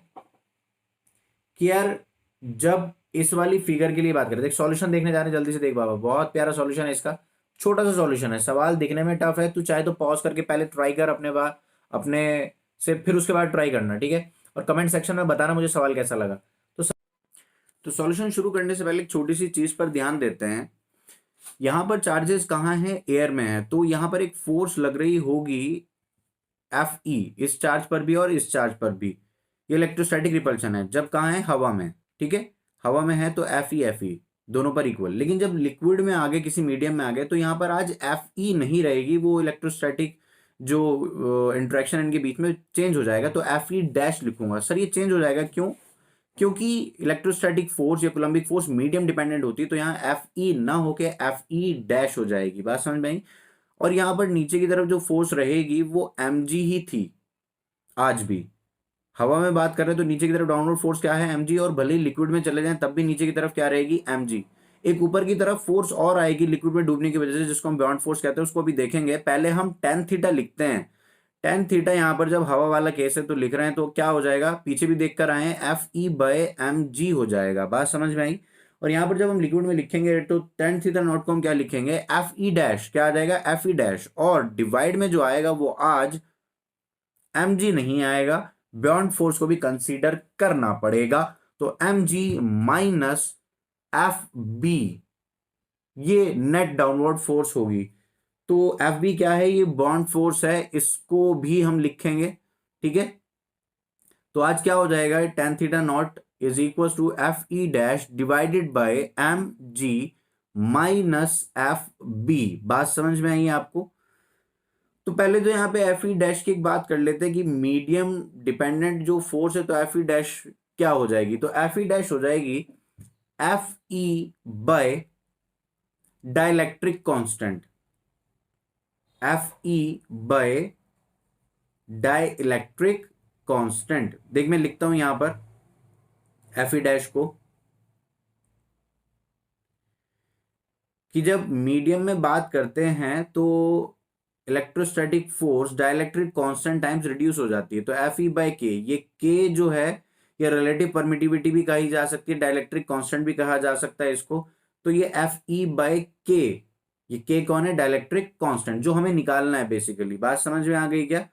कि यार जब इस वाली फिगर के लिए बात करें, देख सॉल्यूशन देखने जा रहे हैं, जल्दी से देख बाबा, बहुत प्यारा सॉल्यूशन है इसका, छोटा सा सॉल्यूशन है, सवाल दिखने में टफ है, तू चाहे तो पॉज करके पहले ट्राई कर अपने बाद अपने से, फिर उसके बाद ट्राई करना, ठीक है? और कमेंट सेक्शन में बताना मुझे सवाल कैसा लगा। तो सॉल्यूशन शुरू करने से पहले एक छोटी सी चीज पर ध्यान देते हैं। यहां पर चार्जेस कहाँ हैं? एयर में है, तो यहां पर एक फोर्स लग रही होगी एफ ई, इस चार्ज पर भी और इस चार्ज पर भी। ये इलेक्ट्रोस्टैटिक रिपल्शन है जब कहाँ है? हवा में, ठीक है? हवा में है तो एफ ई दोनों पर इक्वल। लेकिन जब लिक्विड में आ गए, किसी मीडियम में आ गए, तो यहाँ पर आज एफ ई नहीं रहेगी, वो इलेक्ट्रोस्टैटिक जो इंट्रैक्शन इनके बीच में चेंज हो जाएगा, तो एफ ई डैश लिखूंगा। सर ये चेंज हो जाएगा क्यों? क्योंकि इलेक्ट्रोस्टैटिक फोर्स या कोलम्बिक फोर्स मीडियम डिपेंडेंट होती है, तो यहाँ एफ ई ना होके एफ ई डैश हो जाएगी। बात समझ में आई? और यहाँ पर नीचे की तरफ जो फोर्स रहेगी वो एम जी ही थी आज भी। हवा में बात करें तो नीचे की तरफ डाउनवर्ड फोर्स क्या है? mg। और भले ही लिक्विड में चले जाएं तब भी नीचे की तरफ क्या रहेगी? mg। एक ऊपर की तरफ फोर्स और आएगी लिक्विड में डूबने की वजह से, जिसको हम बाउंड फोर्स कहते हैं, उसको भी देखेंगे। पहले हम टेन थीटा लिखते हैं। टेन थीटा यहाँ पर जब हवा वाला केस है तो लिख रहे हैं, तो क्या हो जाएगा? पीछे भी देख कर आए, f E by M g हो जाएगा। बात समझ में आई? और यहाँ पर जब हम लिक्विड में लिखेंगे तो टेन थीटा नॉट को हम क्या लिखेंगे? F E dash. क्या आ जाएगा? एफ ई डैश। और डिवाइड में जो आएगा वो आज एम जी नहीं आएगा, बॉन्ड फोर्स को भी कंसीडर करना पड़ेगा। तो एम जी माइनस एफ बी, ये नेट डाउनवर्ड फोर्स होगी। तो एफ बी क्या है? ये बॉन्ड फोर्स है, इसको भी हम लिखेंगे, ठीक है? तो आज क्या हो जाएगा? Tan theta naught is equal to F E dash divided by M G minus F b. बात समझ में आई आपको? तो पहले तो यहाँ पे एफ ई डैश की एक बात कर लेते हैं कि मीडियम डिपेंडेंट जो फोर्स है, तो एफ ई डैश क्या हो जाएगी? तो एफ ई डैश हो जाएगी F E bye dielectric constant, F E bye dielectric constant. देख मैं लिखता हूं यहां पर एफ ई डैश को कि जब मीडियम में बात करते हैं तो electrostatic force dielectric constant times reduce हो जाती है, तो एफ ई बाय के, ये के जो है ये रिलेटिव परमिटिविटी भी कही जा सकती है, डाइलेक्ट्रिक कांस्टेंट भी कहा जा सकता है इसको। तो ये एफ ई बाय के, ये के कौन है? डाइलेक्ट्रिक कांस्टेंट, जो हमें निकालना है बेसिकली। बात समझ में आ गई क्या?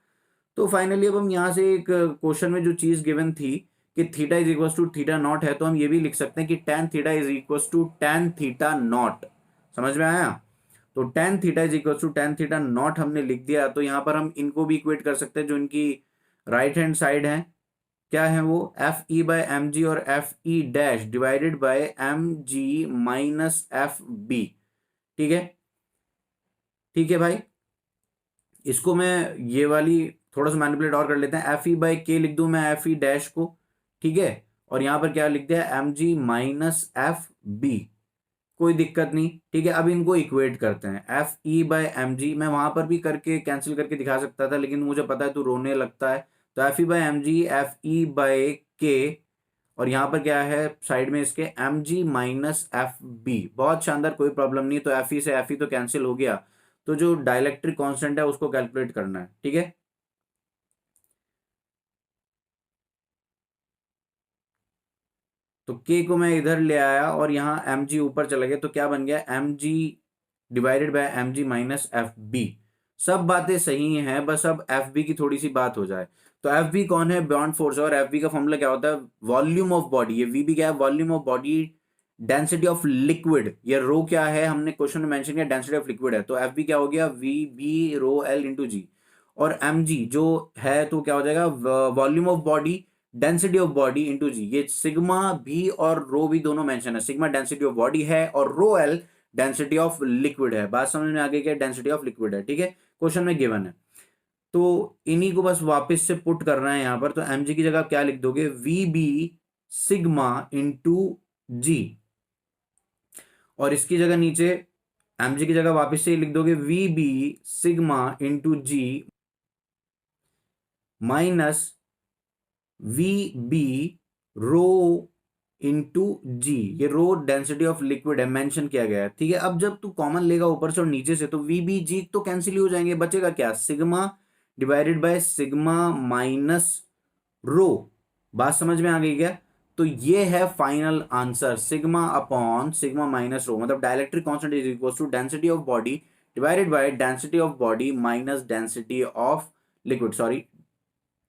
तो फाइनली अब हम यहाँ से एक क्वेश्चन में जो चीज गिवन थी कि theta is equal to theta naught है, तो हम ये भी लिख सकते हैं कि tan theta is equal to tan theta naught. समझ में आया? तो tan theta is equal to tan theta naught हमने लिख दिया। तो यहाँ पर हम इनको भी इक्वेट कर सकते हैं, जो इनकी राइट हैंड साइड है, क्या है वो? F E by M G और F E dash divided by M G minus F B. ठीक है? ठीक है भाई, इसको मैं ये वाली थोड़ा सा मैनिपुलेट और कर लेते हैं, एफ ई बाई के लिख दूं मैं एफ ई डैश को, ठीक है? और यहां पर क्या लिख दिया? एम जी माइनस एफ बी, कोई दिक्कत नहीं, ठीक है? अब इनको इक्वेट करते हैं, f e by m g मैं वहां पर भी करके कैंसिल करके दिखा सकता था, लेकिन मुझे पता है तू रोने लगता है। तो F e by m g, f e by k, और यहाँ पर क्या है साइड में इसके? एम जी माइनस एफ बी। बहुत शानदार, कोई प्रॉब्लम नहीं। तो एफ ई से एफ ई तो कैंसिल हो गया, तो जो डाइलेक्ट्रिक कांस्टेंट है उसको कैलकुलेट करना है, ठीक है? तो के को मैं इधर ले आया और यहाँ एम जी ऊपर चला गया, तो क्या बन गया? M g divided by M G minus F b. सब बातें सही हैं, बस अब एफ बी की थोड़ी सी बात हो जाए। तो एफ बी कौन है? Bond force. और एफ बी का फॉर्मूला क्या होता है? Volume of body. ये वी बी क्या है? Volume of body, density of liquid. ये रो क्या है? हमने क्वेश्चन में मेंशन किया डेंसिटी ऑफ लिक्विड है, तो एफ बी क्या हो गया? V B rho L into G. और एम जी जो है तो क्या हो जाएगा? Volume of body density of body into G. ये सिग्मा भी और रो भी दोनों मेंशन है। सिग्मा डेंसिटी ऑफ बॉडी है और rho L density of liquid है। बात समझ में आ गई क्या? डेंसिटी ऑफ लिक्विड है, ठीक है, क्वेश्चन में गिवन है। तो इन्हीं को बस वापस से पुट करना है यहां पर। तो एमजी की जगह आप क्या लिख दोगे? V B sigma into G, और इसकी जगह नीचे एमजी की जगह वापस से लिख दोगे V B sigma into G minus V B rho into G. ये रो डेंसिटी ऑफ लिक्विड है, मेंशन किया गया है, ठीक है। अब जब तू कॉमन लेगा ऊपर से और नीचे से, तो वी बी जी तो कैंसिल ही हो जाएंगे, बचेगा क्या? Sigma divided by sigma minus rho. बात समझ में आ गई क्या? तो ये है final answer, sigma upon sigma minus rho, मतलब dielectric constant is equal to density of body divided by density of body minus density of liquid, sorry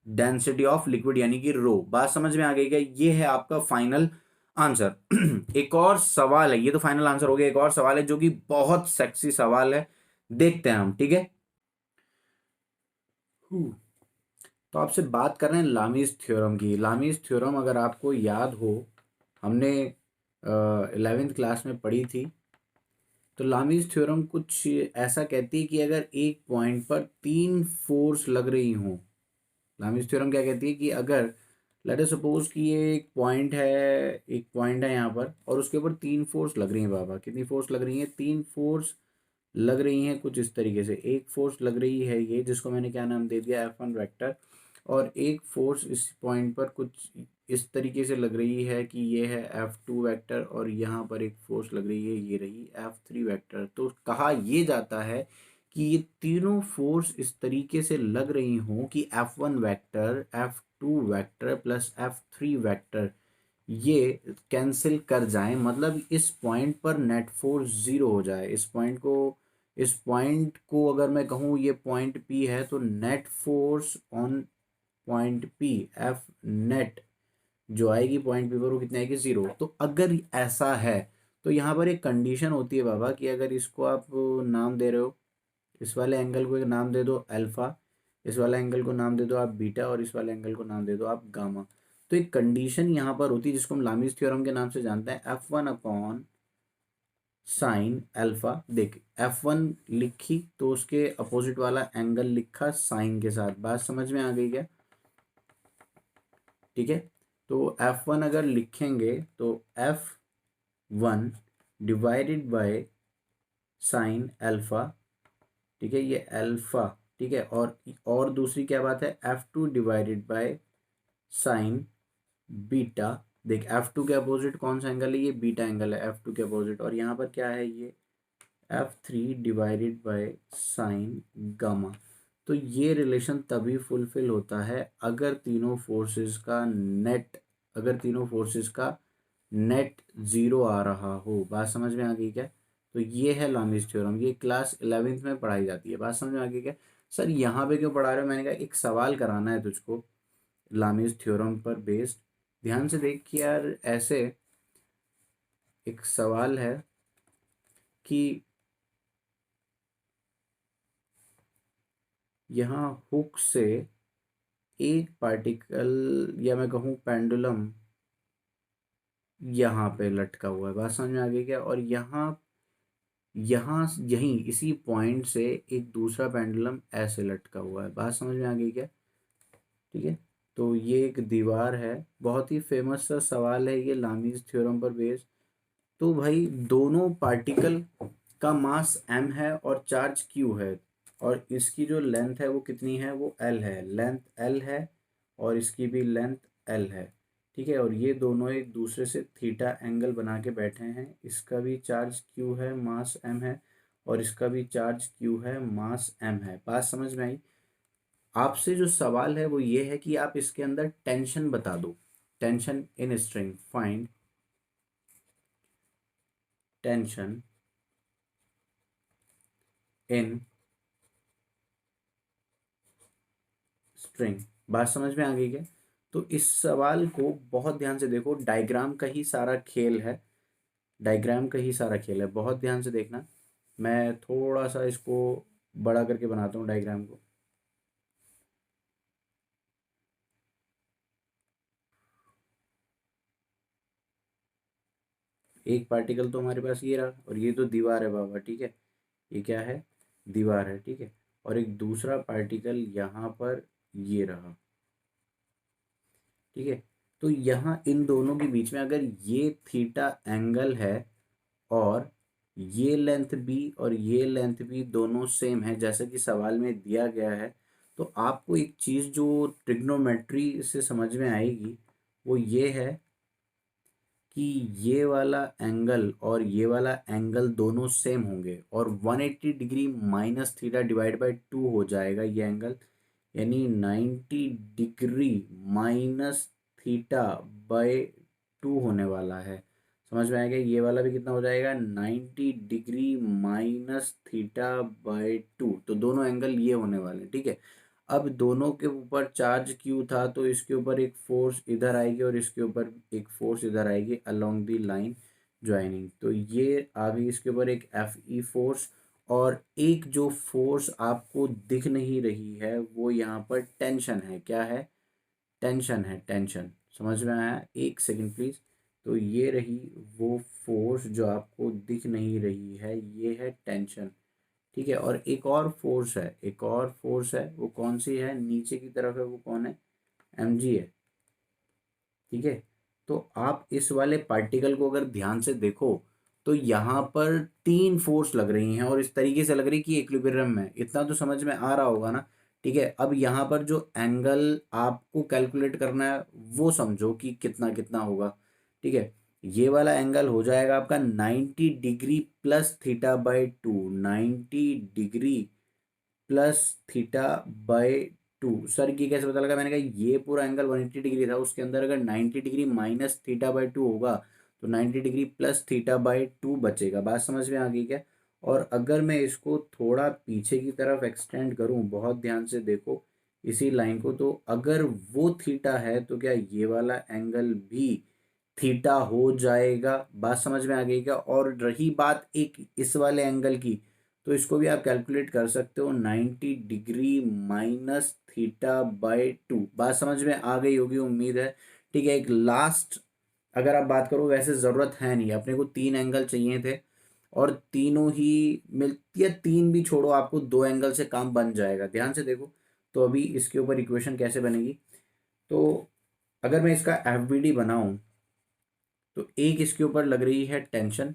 density of liquid यानी कि रो। बात समझ में आ गई क्या? ये है आपका फाइनल आंसर। एक और सवाल है, ये तो फाइनल आंसर हो गया। एक और सवाल है जो कि बहुत सेक्सी सवाल है, देखते हैं हम, ठीक है। तो आपसे बात कर रहे हैं लामीज थ्योरम की। लामीज थ्योरम अगर आपको याद हो, हमने 11th क्लास में पढ़ी थी। तो लामीज थ्योरम कुछ ऐसा कहती है कि अगर एक पॉइंट पर तीन फोर्स लग रही हो, लामीज थ्योरम क्या कहती है कि अगर लेट अस सपोज कि ये एक पॉइंट है यहाँ पर, और उसके ऊपर तीन फोर्स लग रही हैं। बाबा कितनी फोर्स लग रही हैं? तीन फोर्स लग रही हैं कुछ इस तरीके से। एक फोर्स लग रही है ये, जिसको मैंने क्या नाम दे दिया? F1 vector. और एक फोर्स इस पॉइंट पर कुछ इस तरीके से लग रही है कि ये है F2 वेक्टर, और यहाँ पर एक फोर्स लग रही है, ये रही F3 वेक्टर। तो कहा ये जाता है कि ये तीनों फोर्स इस तरीके से लग रही हों कि F1 vector, F2 vector plus F3 vector ये कैंसिल कर जाएं, मतलब इस पॉइंट पर नेट फोर्स जीरो हो जाए। इस पॉइंट को अगर मैं कहूँ ये पॉइंट P है, तो net force on point P F net जो आएगी पॉइंट P पर, वो कितनी आएगी? जीरो। तो अगर ऐसा है तो यहाँ पर एक कंडीशन होती है बाबा कि अगर इसको आप नाम दे रहे हो, इस वाले एंगल को एक नाम दे दो अल्फा, इस वाले एंगल को नाम दे दो आप बीटा, और इस वाले एंगल को नाम दे दो आप गामा। तो एक कंडीशन यहाँ पर होती है जिसको हम लामीज थ्योरम के नाम से जानते हैं, F1 अपॉन साइन अल्फा। देख F1 लिखी तो उसके अपोजिट वाला एंगल लिखा साइन के साथ। बात समझ में आ गई क्या? ठीक है। तो F1 अगर लिखेंगे तो F1 divided by sine alpha, ठीक है, ये अल्फा, ठीक है। और दूसरी क्या बात है? F2 divided by sign beta. देख F2 के अपोजिट कौन सा एंगल है? ये बीटा एंगल है F2 के अपोजिट। और यहाँ पर क्या है? ये F3 divided by sign gamma. तो ये रिलेशन तभी फुलफिल होता है अगर तीनों फोर्सेस का नेट जीरो आ रहा हो। बात समझ में आ गई क्या? तो ये है लामीज थ्योरम, ये क्लास 11th में पढ़ाई जाती है। बात समझ में आ गई क्या? सर यहाँ पे क्यों पढ़ा रहे हो? मैंने कहा एक सवाल कराना है तुझको लामीज थ्योरम पर बेस्ड। ध्यान से देख कि यार ऐसे एक सवाल है कि यहाँ हुक से एक पार्टिकल, या मैं कहूँ पेंडुलम, यहाँ पे लटका हुआ है। बात समझ में आ गई क्या? और यहाँ यहाँ यहीं इसी पॉइंट से एक दूसरा पेंडुलम ऐसे लटका हुआ है। बात समझ में आ गई क्या? ठीक है। तो ये एक दीवार है, बहुत ही फेमस सा सवाल है ये लामीज थ्योरम पर बेस्ड। तो भाई दोनों पार्टिकल का मास m है और चार्ज q है, और इसकी जो लेंथ है वो कितनी है? वो l है, लेंथ l है, और इसकी भी लेंथ l है, ठीक है। और ये दोनों एक दूसरे से थीटा एंगल बना के बैठे हैं। इसका भी चार्ज q है, मास m है, और इसका भी चार्ज q है, मास m है। बात समझ में आई? आपसे जो सवाल है वो ये है कि आप इसके अंदर टेंशन बता दो। Tension in string, find tension in string. बात समझ में आ गई क्या? तो इस सवाल को बहुत ध्यान से देखो, डायग्राम का ही सारा खेल है, डायग्राम का ही सारा खेल है, बहुत ध्यान से देखना। मैं थोड़ा सा इसको बड़ा करके बनाता हूँ डायग्राम को। एक पार्टिकल तो हमारे पास ये रहा, और ये तो दीवार है बाबा, ठीक है, ये क्या है, दीवार है, ठीक है, और एक दूसरा पार्टिकल यहाँ पर ये रहा, ठीक है। तो यहाँ इन दोनों के बीच में अगर ये थीटा एंगल है और ये लेंथ बी और ये लेंथ बी दोनों सेम है जैसे कि सवाल में दिया गया है, तो आपको एक चीज़ जो ट्रिग्नोमेट्री से समझ में आएगी वो ये है कि ये वाला एंगल और ये वाला एंगल दोनों सेम होंगे, और 180 degree minus theta divide by 2 हो जाएगा ये एंगल, यानी 90 डिग्री माइनस थीटा बाय 2 होने वाला है। समझ में आएगा, ये वाला भी कितना हो जाएगा, 90 डिग्री माइनस थीटा बाय 2, तो दोनों एंगल ये होने वाले हैं, ठीक है। अब दोनों के ऊपर चार्ज क्यू था तो इसके ऊपर एक फोर्स इधर आएगी और इसके ऊपर एक फोर्स इधर आएगी अलोंग द लाइन ज्वाइनिंग, तो ये आ गई इसके ऊपर एक एफ ई फोर्स, और एक जो फोर्स आपको दिख नहीं रही है वो यहाँ पर टेंशन है, क्या है, टेंशन है, टेंशन, समझ में आया, एक सेकंड प्लीज। तो ये रही वो फोर्स जो आपको दिख नहीं रही है, ये है टेंशन, ठीक है। और एक और फोर्स है, एक और फोर्स है, वो कौन सी है, नीचे की तरफ है, वो कौन है, एम जी है, ठीक है। तो आप इस वाले पार्टिकल को अगर ध्यान से देखो तो यहाँ पर 3 फोर्स लग रही हैं और इस तरीके से लग रही कि इक्विलिब्रियम में, इतना तो समझ में आ रहा होगा ना, ठीक है। अब यहाँ पर जो एंगल आपको कैलकुलेट करना है वो समझो कि कितना कितना होगा, ठीक है। ये वाला एंगल हो जाएगा आपका 90 degree plus theta by 2, 90 degree plus theta by 2। Sir ये कैसे पता लगा, मैंने कहा ये पूरा एंगल 180 डिग्री था, उसके अंदर अगर 90 डिग्री माइनस थीटा बाय 2 होगा तो 90 डिग्री प्लस थीटा बाय 2 बचेगा, बात समझ में आ गई क्या। और अगर मैं इसको थोड़ा पीछे की तरफ एक्सटेंड करूं, बहुत ध्यान से देखो इसी लाइन को, तो अगर वो थीटा है तो क्या ये वाला एंगल भी थीटा हो जाएगा, बात समझ में आ गई क्या। और रही बात एक इस वाले एंगल की, तो इसको भी आप कैलकुलेट कर सकते हो, 90 डिग्री माइनस थीटा बाय 2, बात समझ में आ गई होगी उम्मीद है, ठीक है। एक लास्ट अगर आप बात करो, वैसे ज़रूरत है नहीं, अपने को 3 एंगल चाहिए थे और तीनों ही मिलती है, 3 भी छोड़ो, आपको 2 एंगल से काम बन जाएगा, ध्यान से देखो। तो अभी इसके ऊपर इक्वेशन कैसे बनेगी, तो अगर मैं इसका एफ बी डी बनाऊँ तो एक इसके ऊपर लग रही है टेंशन,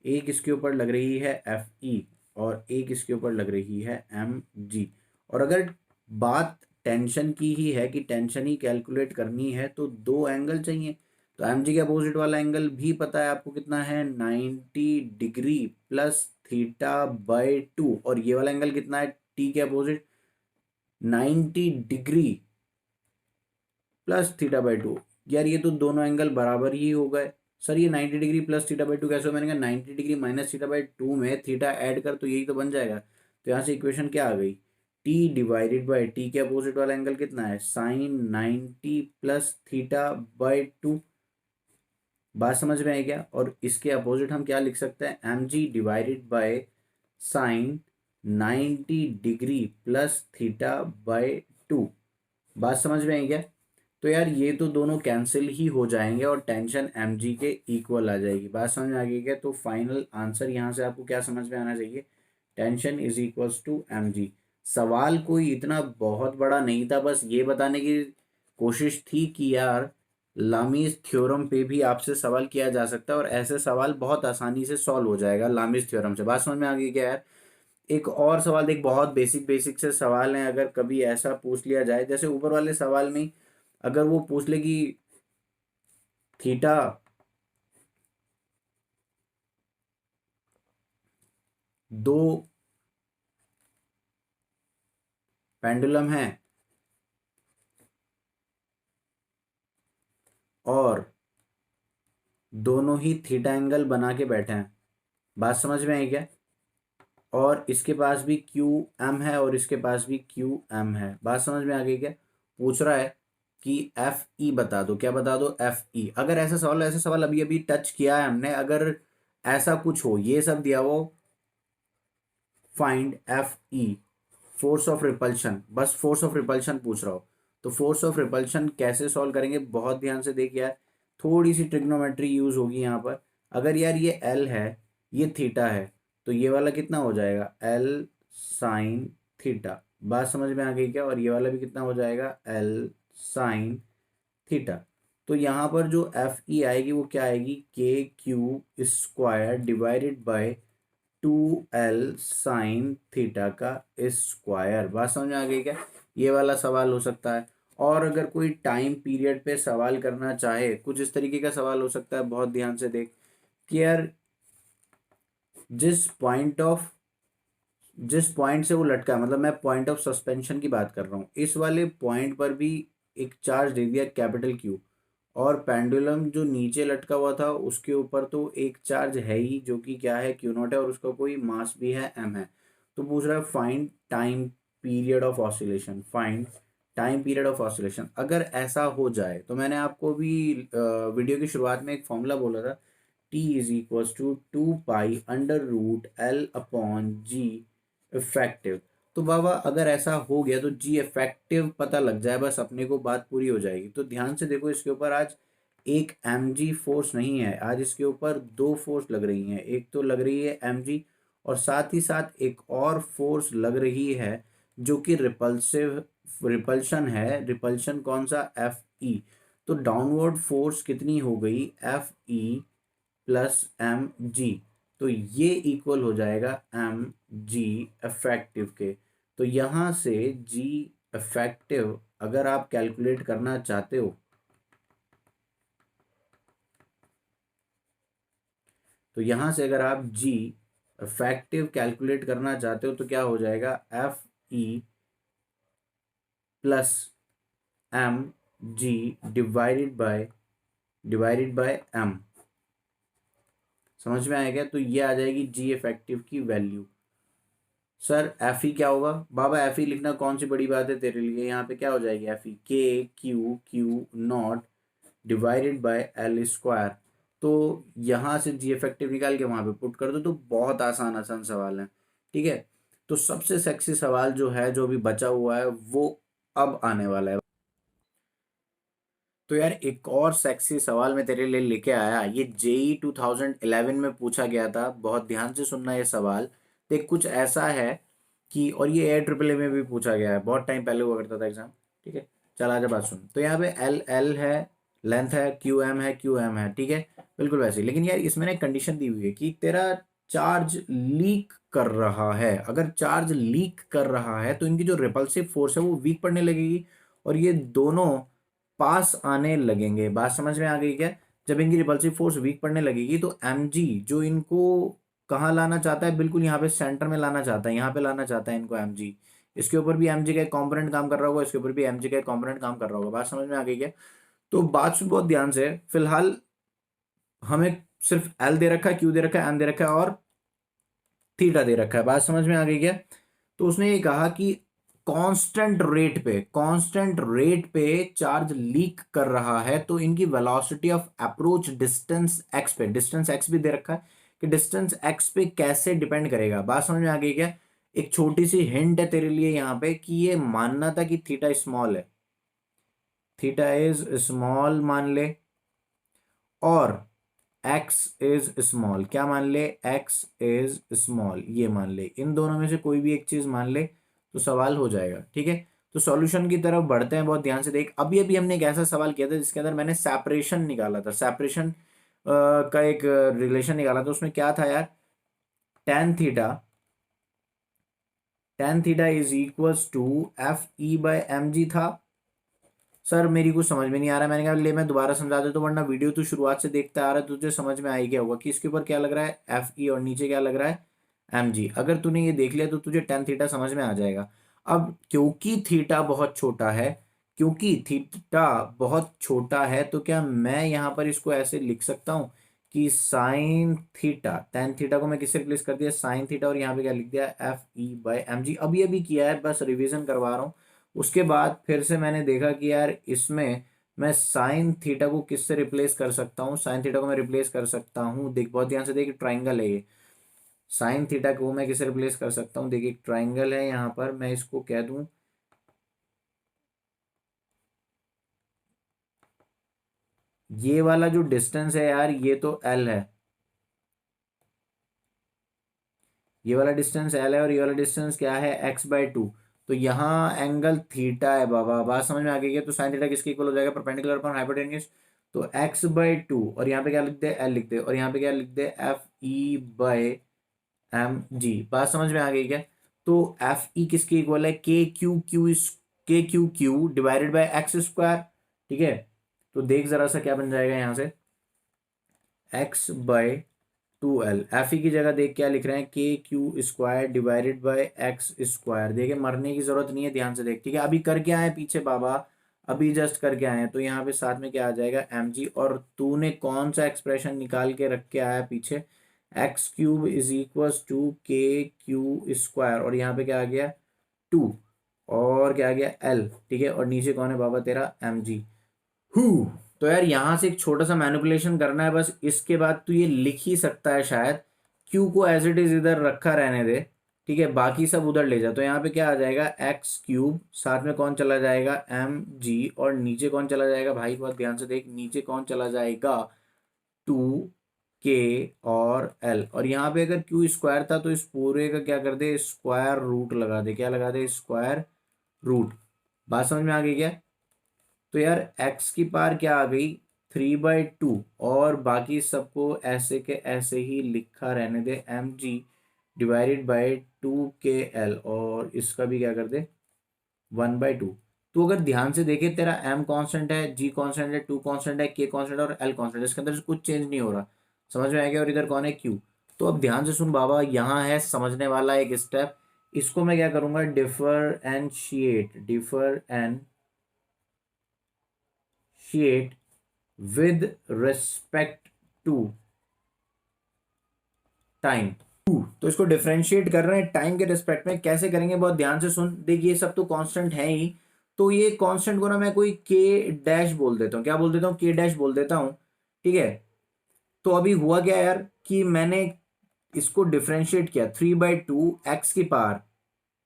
एक इसके ऊपर लग रही है एफ ई, और एक इसके ऊपर लग रही है एम जी। और अगर बात टेंशन की ही है कि टेंशन ही कैलकुलेट करनी है तो 2 एंगल चाहिए, तो एम जी के अपोजिट वाला एंगल भी पता है आपको कितना है, 90 डिग्री प्लस थीटा बाय 2, और ये वाला एंगल कितना है, टी के opposite 90 degree plus theta by 2। यार ये तो दोनों एंगल बराबर ही हो गए, सर ये 90 डिग्री प्लस थीटा बाई 2 कैसे हो, मैंने कहा 90 डिग्री माइनस थीटा बाई 2 में थीटा ऐड कर तो यही तो बन जाएगा। तो यहाँ से इक्वेशन क्या आ गई, टी डिवाइडेड बाई टी के अपोजिट वाला एंगल कितना है, साइन 90 प्लस थीटा बाई 2, बात समझ में आई क्या। और इसके अपोजिट हम क्या लिख सकते हैं, m g divided by sine 90 degree plus theta by 2, बात समझ में आई क्या। तो यार ये तो दोनों कैंसिल ही हो जाएंगे और टेंशन एम जी के इक्वल आ जाएगी, बात समझ में आ गई क्या। तो फाइनल आंसर यहाँ से आपको क्या समझ में आना चाहिए, tension is equals to M g. सवाल कोई इतना बहुत बड़ा नहीं था, बस ये बताने की कोशिश थी कि यार लामीज थ्योरम पे भी आपसे सवाल किया जा सकता है और ऐसे सवाल बहुत आसानी से सॉल्व हो जाएगा लामीज थ्योरम से, बात समझ में आ गई क्या यार। एक और सवाल देख, बहुत बेसिक बेसिक से सवाल हैं, अगर कभी ऐसा पूछ लिया जाए जैसे ऊपर वाले सवाल में अगर वो पूछ ले कि थीटा दो पेंडुलम है और दोनों ही थीटा एंगल बना के बैठे हैं, बात समझ में आई क्या। और इसके पास भी क्यू एम है और इसके पास भी क्यू एम है, बात समझ में आ गई क्या। पूछ रहा है कि एफ ई बता दो, क्या बता दो, एफ ई। अगर ऐसा सवाल, ऐसा सवाल अभी अभी टच किया है हमने, अगर ऐसा कुछ हो, ये सब दिया वो find F E force of repulsion, बस फोर्स ऑफ रिपल्शन पूछ रहा हो, तो फोर्स ऑफ रिपल्शन कैसे सॉल्व करेंगे, बहुत ध्यान से देखिए यार, थोड़ी सी ट्रिग्नोमेट्री यूज होगी यहाँ पर। अगर यार ये एल है, ये थीटा है, तो ये वाला कितना हो जाएगा, एल साइन थीटा। बात समझ में आ गई क्या? और ये वाला भी कितना हो जाएगा, एल साइन थीटा। तो यहाँ पर जो एफ ई आएगी वो क्या आएगी, के Q square divided bye 2l sine theta का स्क्वायर। बात समझ में आ गई क्या? ये वाला सवाल हो सकता है। और अगर कोई टाइम पीरियड पे सवाल करना चाहे, कुछ इस तरीके का सवाल हो सकता है, बहुत ध्यान से देख कि यार जिस पॉइंट ऑफ जिस पॉइंट से वो लटका है, मतलब मैं पॉइंट ऑफ सस्पेंशन की बात कर रहा हूँ, इस वाले पॉइंट पर भी एक चार्ज दे दिया कैपिटल क्यू, और पेंडुलम जो नीचे लटका हुआ था उसके ऊपर तो एक चार्ज है ही जो कि क्या है, क्यू नॉट है, और उसका कोई मास भी है, एम है। तो पूछ रहा है find time period of oscillation, find time period of oscillation. अगर ऐसा हो जाए तो मैंने आपको भी वीडियो की शुरुआत में एक फॉर्मूला बोला था, t is equal to 2 pi under root l upon g effective. तो बाबा अगर ऐसा हो गया तो जी इफेक्टिव पता लग जाए, बस अपने को बात पूरी हो जाएगी। तो ध्यान से देखो, इसके ऊपर आज एक एम जी फोर्स नहीं है, आज इसके ऊपर दो फोर्स लग रही हैं। एक तो लग रही है एम जी, और साथ ही साथ एक और फोर्स लग रही है जो कि रिपल्सिव रिपल्शन है। रिपल्शन कौन सा, एफ ई। तो डाउनवर्ड फोर्स कितनी हो गई, f e plus M g. तो ये इक्वल हो जाएगा एम जी इफेक्टिव के। तो यहाँ से जी इफेक्टिव अगर आप कैलकुलेट करना चाहते हो, तो यहाँ से अगर आप जी इफेक्टिव कैलकुलेट करना चाहते हो तो क्या हो जाएगा, f e plus M g divided by m. समझ में आएगा? तो ये आ जाएगी जी इफेक्टिव की वैल्यू। सर एफ ई क्या होगा? बाबा एफ ई लिखना कौन सी बड़ी बात है तेरे लिए? यहाँ पे क्या हो जाएगी, एफ ई के Q Q not divided by L square. तो यहाँ से जी इफेक्टिव निकाल के वहाँ पे पुट कर दो। तो बहुत आसान आसान सवाल है, ठीक है। तो सबसे सेक्सी सवाल जो है, जो अभी बचा हुआ है, वो अब आने वाला है। तो यार एक और सेक्सी सवाल मैं तेरे लिए लेके आया। ये जेई 2011 में पूछा गया था, बहुत ध्यान से सुनना ये सवाल। देख कुछ ऐसा है कि, और ये एयर ट्रिपल ए में भी पूछा गया है, बहुत टाइम पहले हुआ करता था एग्जाम, ठीक है। चल आजा बात सुन। तो यहाँ पे एल एल है, लेंथ है, क्यू एम है, ठीक है, बिल्कुल वैसे ही। लेकिन यार इसमें ना एक कंडीशन दी हुई है कि तेरा चार्ज लीक कर रहा है। अगर चार्ज लीक कर रहा है तो इनकी जो रिपल्सिव फोर्स है वो वीक पड़ने लगेगी, और ये दोनों पास आने लगेंगे। बात समझ में आ गई क्या? जब इनकी रिपल्सिव फोर्स वीक पड़ने लगेगी तो mg जो इनको कहाँ लाना चाहता है, बिल्कुल यहाँ पे सेंटर में लाना चाहता है, यहाँ पे लाना चाहता है इनको mg। इसके ऊपर भी mg का एक कंपोनेंट काम कर रहा होगा, इसके ऊपर भी mg का एक कंपोनेंट काम कर रहा होगा। बात समझ में आ गई क्या? तो बात सुन बहुत ध्यान से। फिलहाल हमें सिर्फ एल दे रखा है, क्यू दे रखा है, एम दे रखा है, और थीटा दे रखा है। बात समझ में आ गई क्या? तो उसने ये कहा कि कांस्टेंट रेट पे चार्ज लीक कर रहा है, तो इनकी velocity of approach distance x पे, डिस्टेंस एक्स भी दे रखा है कि डिस्टेंस एक्स पे कैसे डिपेंड करेगा। बात समझ में आ गई क्या? एक छोटी सी हिंट है तेरे लिए यहाँ पे कि ये मानना था कि थीटा स्मॉल है, थीटा इज स्मॉल मान ले, और एक्स इज स्मॉल, क्या मान ले, एक्स इज स्मॉल, ये मान ले। इन दोनों में से कोई भी एक चीज मान ले तो सवाल हो जाएगा, ठीक है। तो सॉल्यूशन की तरफ बढ़ते हैं, बहुत ध्यान से देख। अभी अभी हमने एक ऐसा सवाल किया था जिसके अंदर मैंने सेपरेशन निकाला था, सेपरेशन का एक रिलेशन निकाला था। उसमें क्या था यार, tan theta tan theta is equals to F E by M g था। सर मेरी कुछ समझ में नहीं आ रहा है। मैंने कहा ले मैं दोबारा समझा देता हूँ, वरना वीडियो तू शुरुआत से देखता आ रहा है, तुझे समझ में आ ही गया होगा कि इसके ऊपर क्या लग रहा है, एफ ई, और नीचे क्या लग रहा है, एम जी। अगर तूने ये देख लिया तो तुझे टेन थीटा समझ में आ जाएगा। अब क्योंकि थीटा बहुत छोटा है तो क्या मैं यहाँ पर इसको ऐसे लिख सकता हूँ कि साइन थीटा, टेन थीटा को मैं किससे रिप्लेस कर दिया, साइन थीटा, और यहाँ पे क्या लिख दिया, f E by M g. अभी अभी किया है, बस रिवीजन करवा रहा हूँ। उसके बाद फिर से मैंने देखा कि यार इसमें मैं साइन थीटा को किससे रिप्लेस कर सकता हूँ, साइन थीटा को मैं रिप्लेस कर सकता हूँ, देख बहुत ध्यान से देख, ट्राइंगल है ये। साइन थीटा को मैं किससे रिप्लेस कर सकता हूँ, देखिए एक ट्राइंगल है यहाँ पर, मैं इसको कह दूं, ये वाला जो डिस्टेंस है यार, ये तो एल है, ये वाला डिस्टेंस एल है और ये वाला डिस्टेंस क्या है x/2। तो यहाँ एंगल थीटा है बाबा, बात समझ में आ गई है। तो साइन थीटा किसके इक्वल हो जाएगा, परपेंडिकुलर अपॉन हाइपोटेन्यूज। तो x/2 और यहाँ पे क्या लिख दे, एल लिख दे, और यहाँ पे क्या लिख दे, FE/mg। बात समझ में आ गई क्या। तो FE किसके इक्वल है, KQ divided by X square. ठीक है, तो देख जरा सा क्या बन जाएगा यहाँ से, x/2l। एफ ई की जगह देख क्या लिख रहे हैं, KQ² divided by X square. देखिए मरने की जरूरत नहीं है, ध्यान से देख। ठीक है, अभी कर क्या है पीछे बाबा, अभी जस्ट करके आए हैं। तो यहाँ पे साथ में क्या आ जाएगा, mg। और तूने कौन सा एक्सप्रेशन निकाल के रख के आया पीछे, x³ is equal to KQ², और यहाँ पे क्या आ गया 2, और क्या आ गया l। ठीक है, और नीचे कौन है बाबा तेरा, mg। हु। तो यार यहाँ से एक छोटा सा मैनिपुलेशन करना है बस, इसके बाद तू ये लिख ही सकता है शायद। क्यू को एज इट इज इधर रखा रहने दे, ठीक है, बाकी सब उधर ले जा। तो यहाँ पे क्या आ जाएगा, x³, साथ में कौन चला जाएगा, mg, और नीचे कौन चला जाएगा भाई, बहुत ध्यान से देख, नीचे कौन चला जाएगा, 2k और l। और यहाँ पे अगर Q² था तो इस पूरे का क्या कर दे, स्क्वायर रूट लगा दे। क्या लगा दे, स्क्वायर रूट। बात समझ में आ गई क्या। तो यार x की पावर क्या आ गई, 3/2, और बाकी सबको ऐसे के ऐसे ही लिखा रहने दे, mg डिवाइडेड बाय 2kl, और इसका भी क्या कर दे, 1/2। तो अगर ध्यान से देखे, तेरा m कांस्टेंट है, g कांस्टेंट है, 2 कांस्टेंट है, k कांस्टेंट है और l कांस्टेंट है, इसके अंदर से कुछ चेंज नहीं हो रहा। समझ में आ गया। और इधर कौन है, q। तो अब ध्यान से सुन बाबा, यहाँ है समझने वाला एक स्टेप। इसको मैं क्या करूंगा, differentiate with respect to time. तो इसको डिफरेंशिएट कर रहे हैं टाइम के रिस्पेक्ट में, कैसे करेंगे बहुत ध्यान से सुन। देख ये सब तो कांस्टेंट है ही, तो ये कांस्टेंट को ना मैं कोई के डैश बोल देता हूँ। क्या बोल देता हूँ, के डैश बोल देता हूँ। ठीक है, तो अभी हुआ क्या यार कि मैंने इसको डिफरेंशिएट किया, 3/2 एक्स की पावर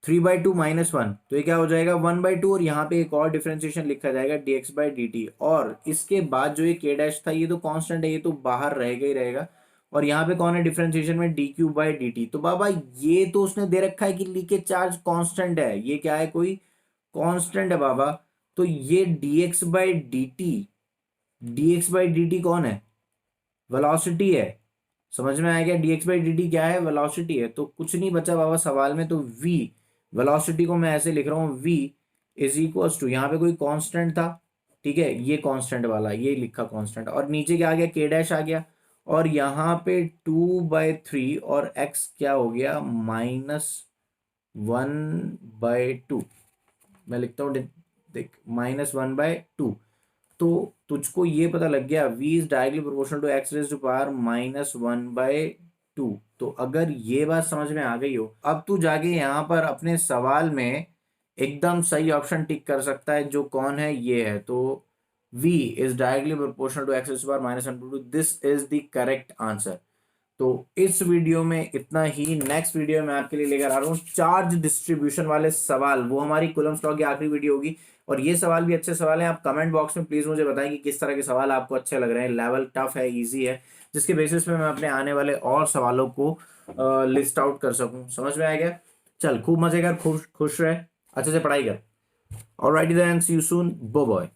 3/2 -1, तो ये क्या हो जाएगा, 1/2। और यहाँ पे एक और डिफरेंशिएशन लिखा जाएगा, dx/dt। और इसके बाद जो ये k डैश था, ये तो कांस्टेंट है, ये तो बाहर रहेगा ही रहेगा। और यहाँ पे कौन है डिफरेंशिएशन में, dq/dt। तो बाबा ये तो उसने दे रखा है कि लीकेज चार्ज कांस्टेंट है, ये क्या है, कोई कांस्टेंट है बाबा। तो ये dx/dt कौन है, वेलोसिटी है। समझ में आ गया, dx/dt क्या है, वेलोसिटी है। तो कुछ नहीं बचा बाबा सवाल में, तो v, वेलोसिटी को मैं ऐसे लिख रहा हूँ, v इज इक्वल टू, यहाँ पे कोई कांस्टेंट था, ठीक है, ये कांस्टेंट वाला, ये लिखा कांस्टेंट, और नीचे क्या आ गया, k डैश आ गया, और यहाँ पे 2/3, और x क्या हो गया, -1/2। मैं लिखता हूँ, देख, -1/2। तो तुझको ये पता लग गया, v is directly proportional to x raise to power -1/2। तो अगर ये बात समझ में आ गई हो, अब तू जाके यहाँ पर अपने सवाल में एकदम सही ऑप्शन टिक कर सकता है, जो कौन है, ये है। तो v is directly proportional to x raise to power -1/2, this is the correct answer. तो इस वीडियो में इतना ही। नेक्स्ट वीडियो में आपके लिए लेकर आ रहा हूँ चार्ज डिस्ट्रीब्यूशन वाले सवाल, वो हमारी कूलम्ब्स लॉ की आखिरी वीडियो होगी। और ये सवाल भी अच्छे सवाल हैं, आप कमेंट बॉक्स में प्लीज मुझे बताएं कि किस तरह के सवाल आपको अच्छे लग रहे हैं, लेवल टफ है, इजी है, जिसके बेसिस पे मैं अपने आने वाले और सवालों को लिस्ट आउट कर सकूं। समझ में आएगा। चल खूब मजे कर, खुश खुश रहे, अच्छे से पढ़ाई कर। Alright then, see you soon, bye bye.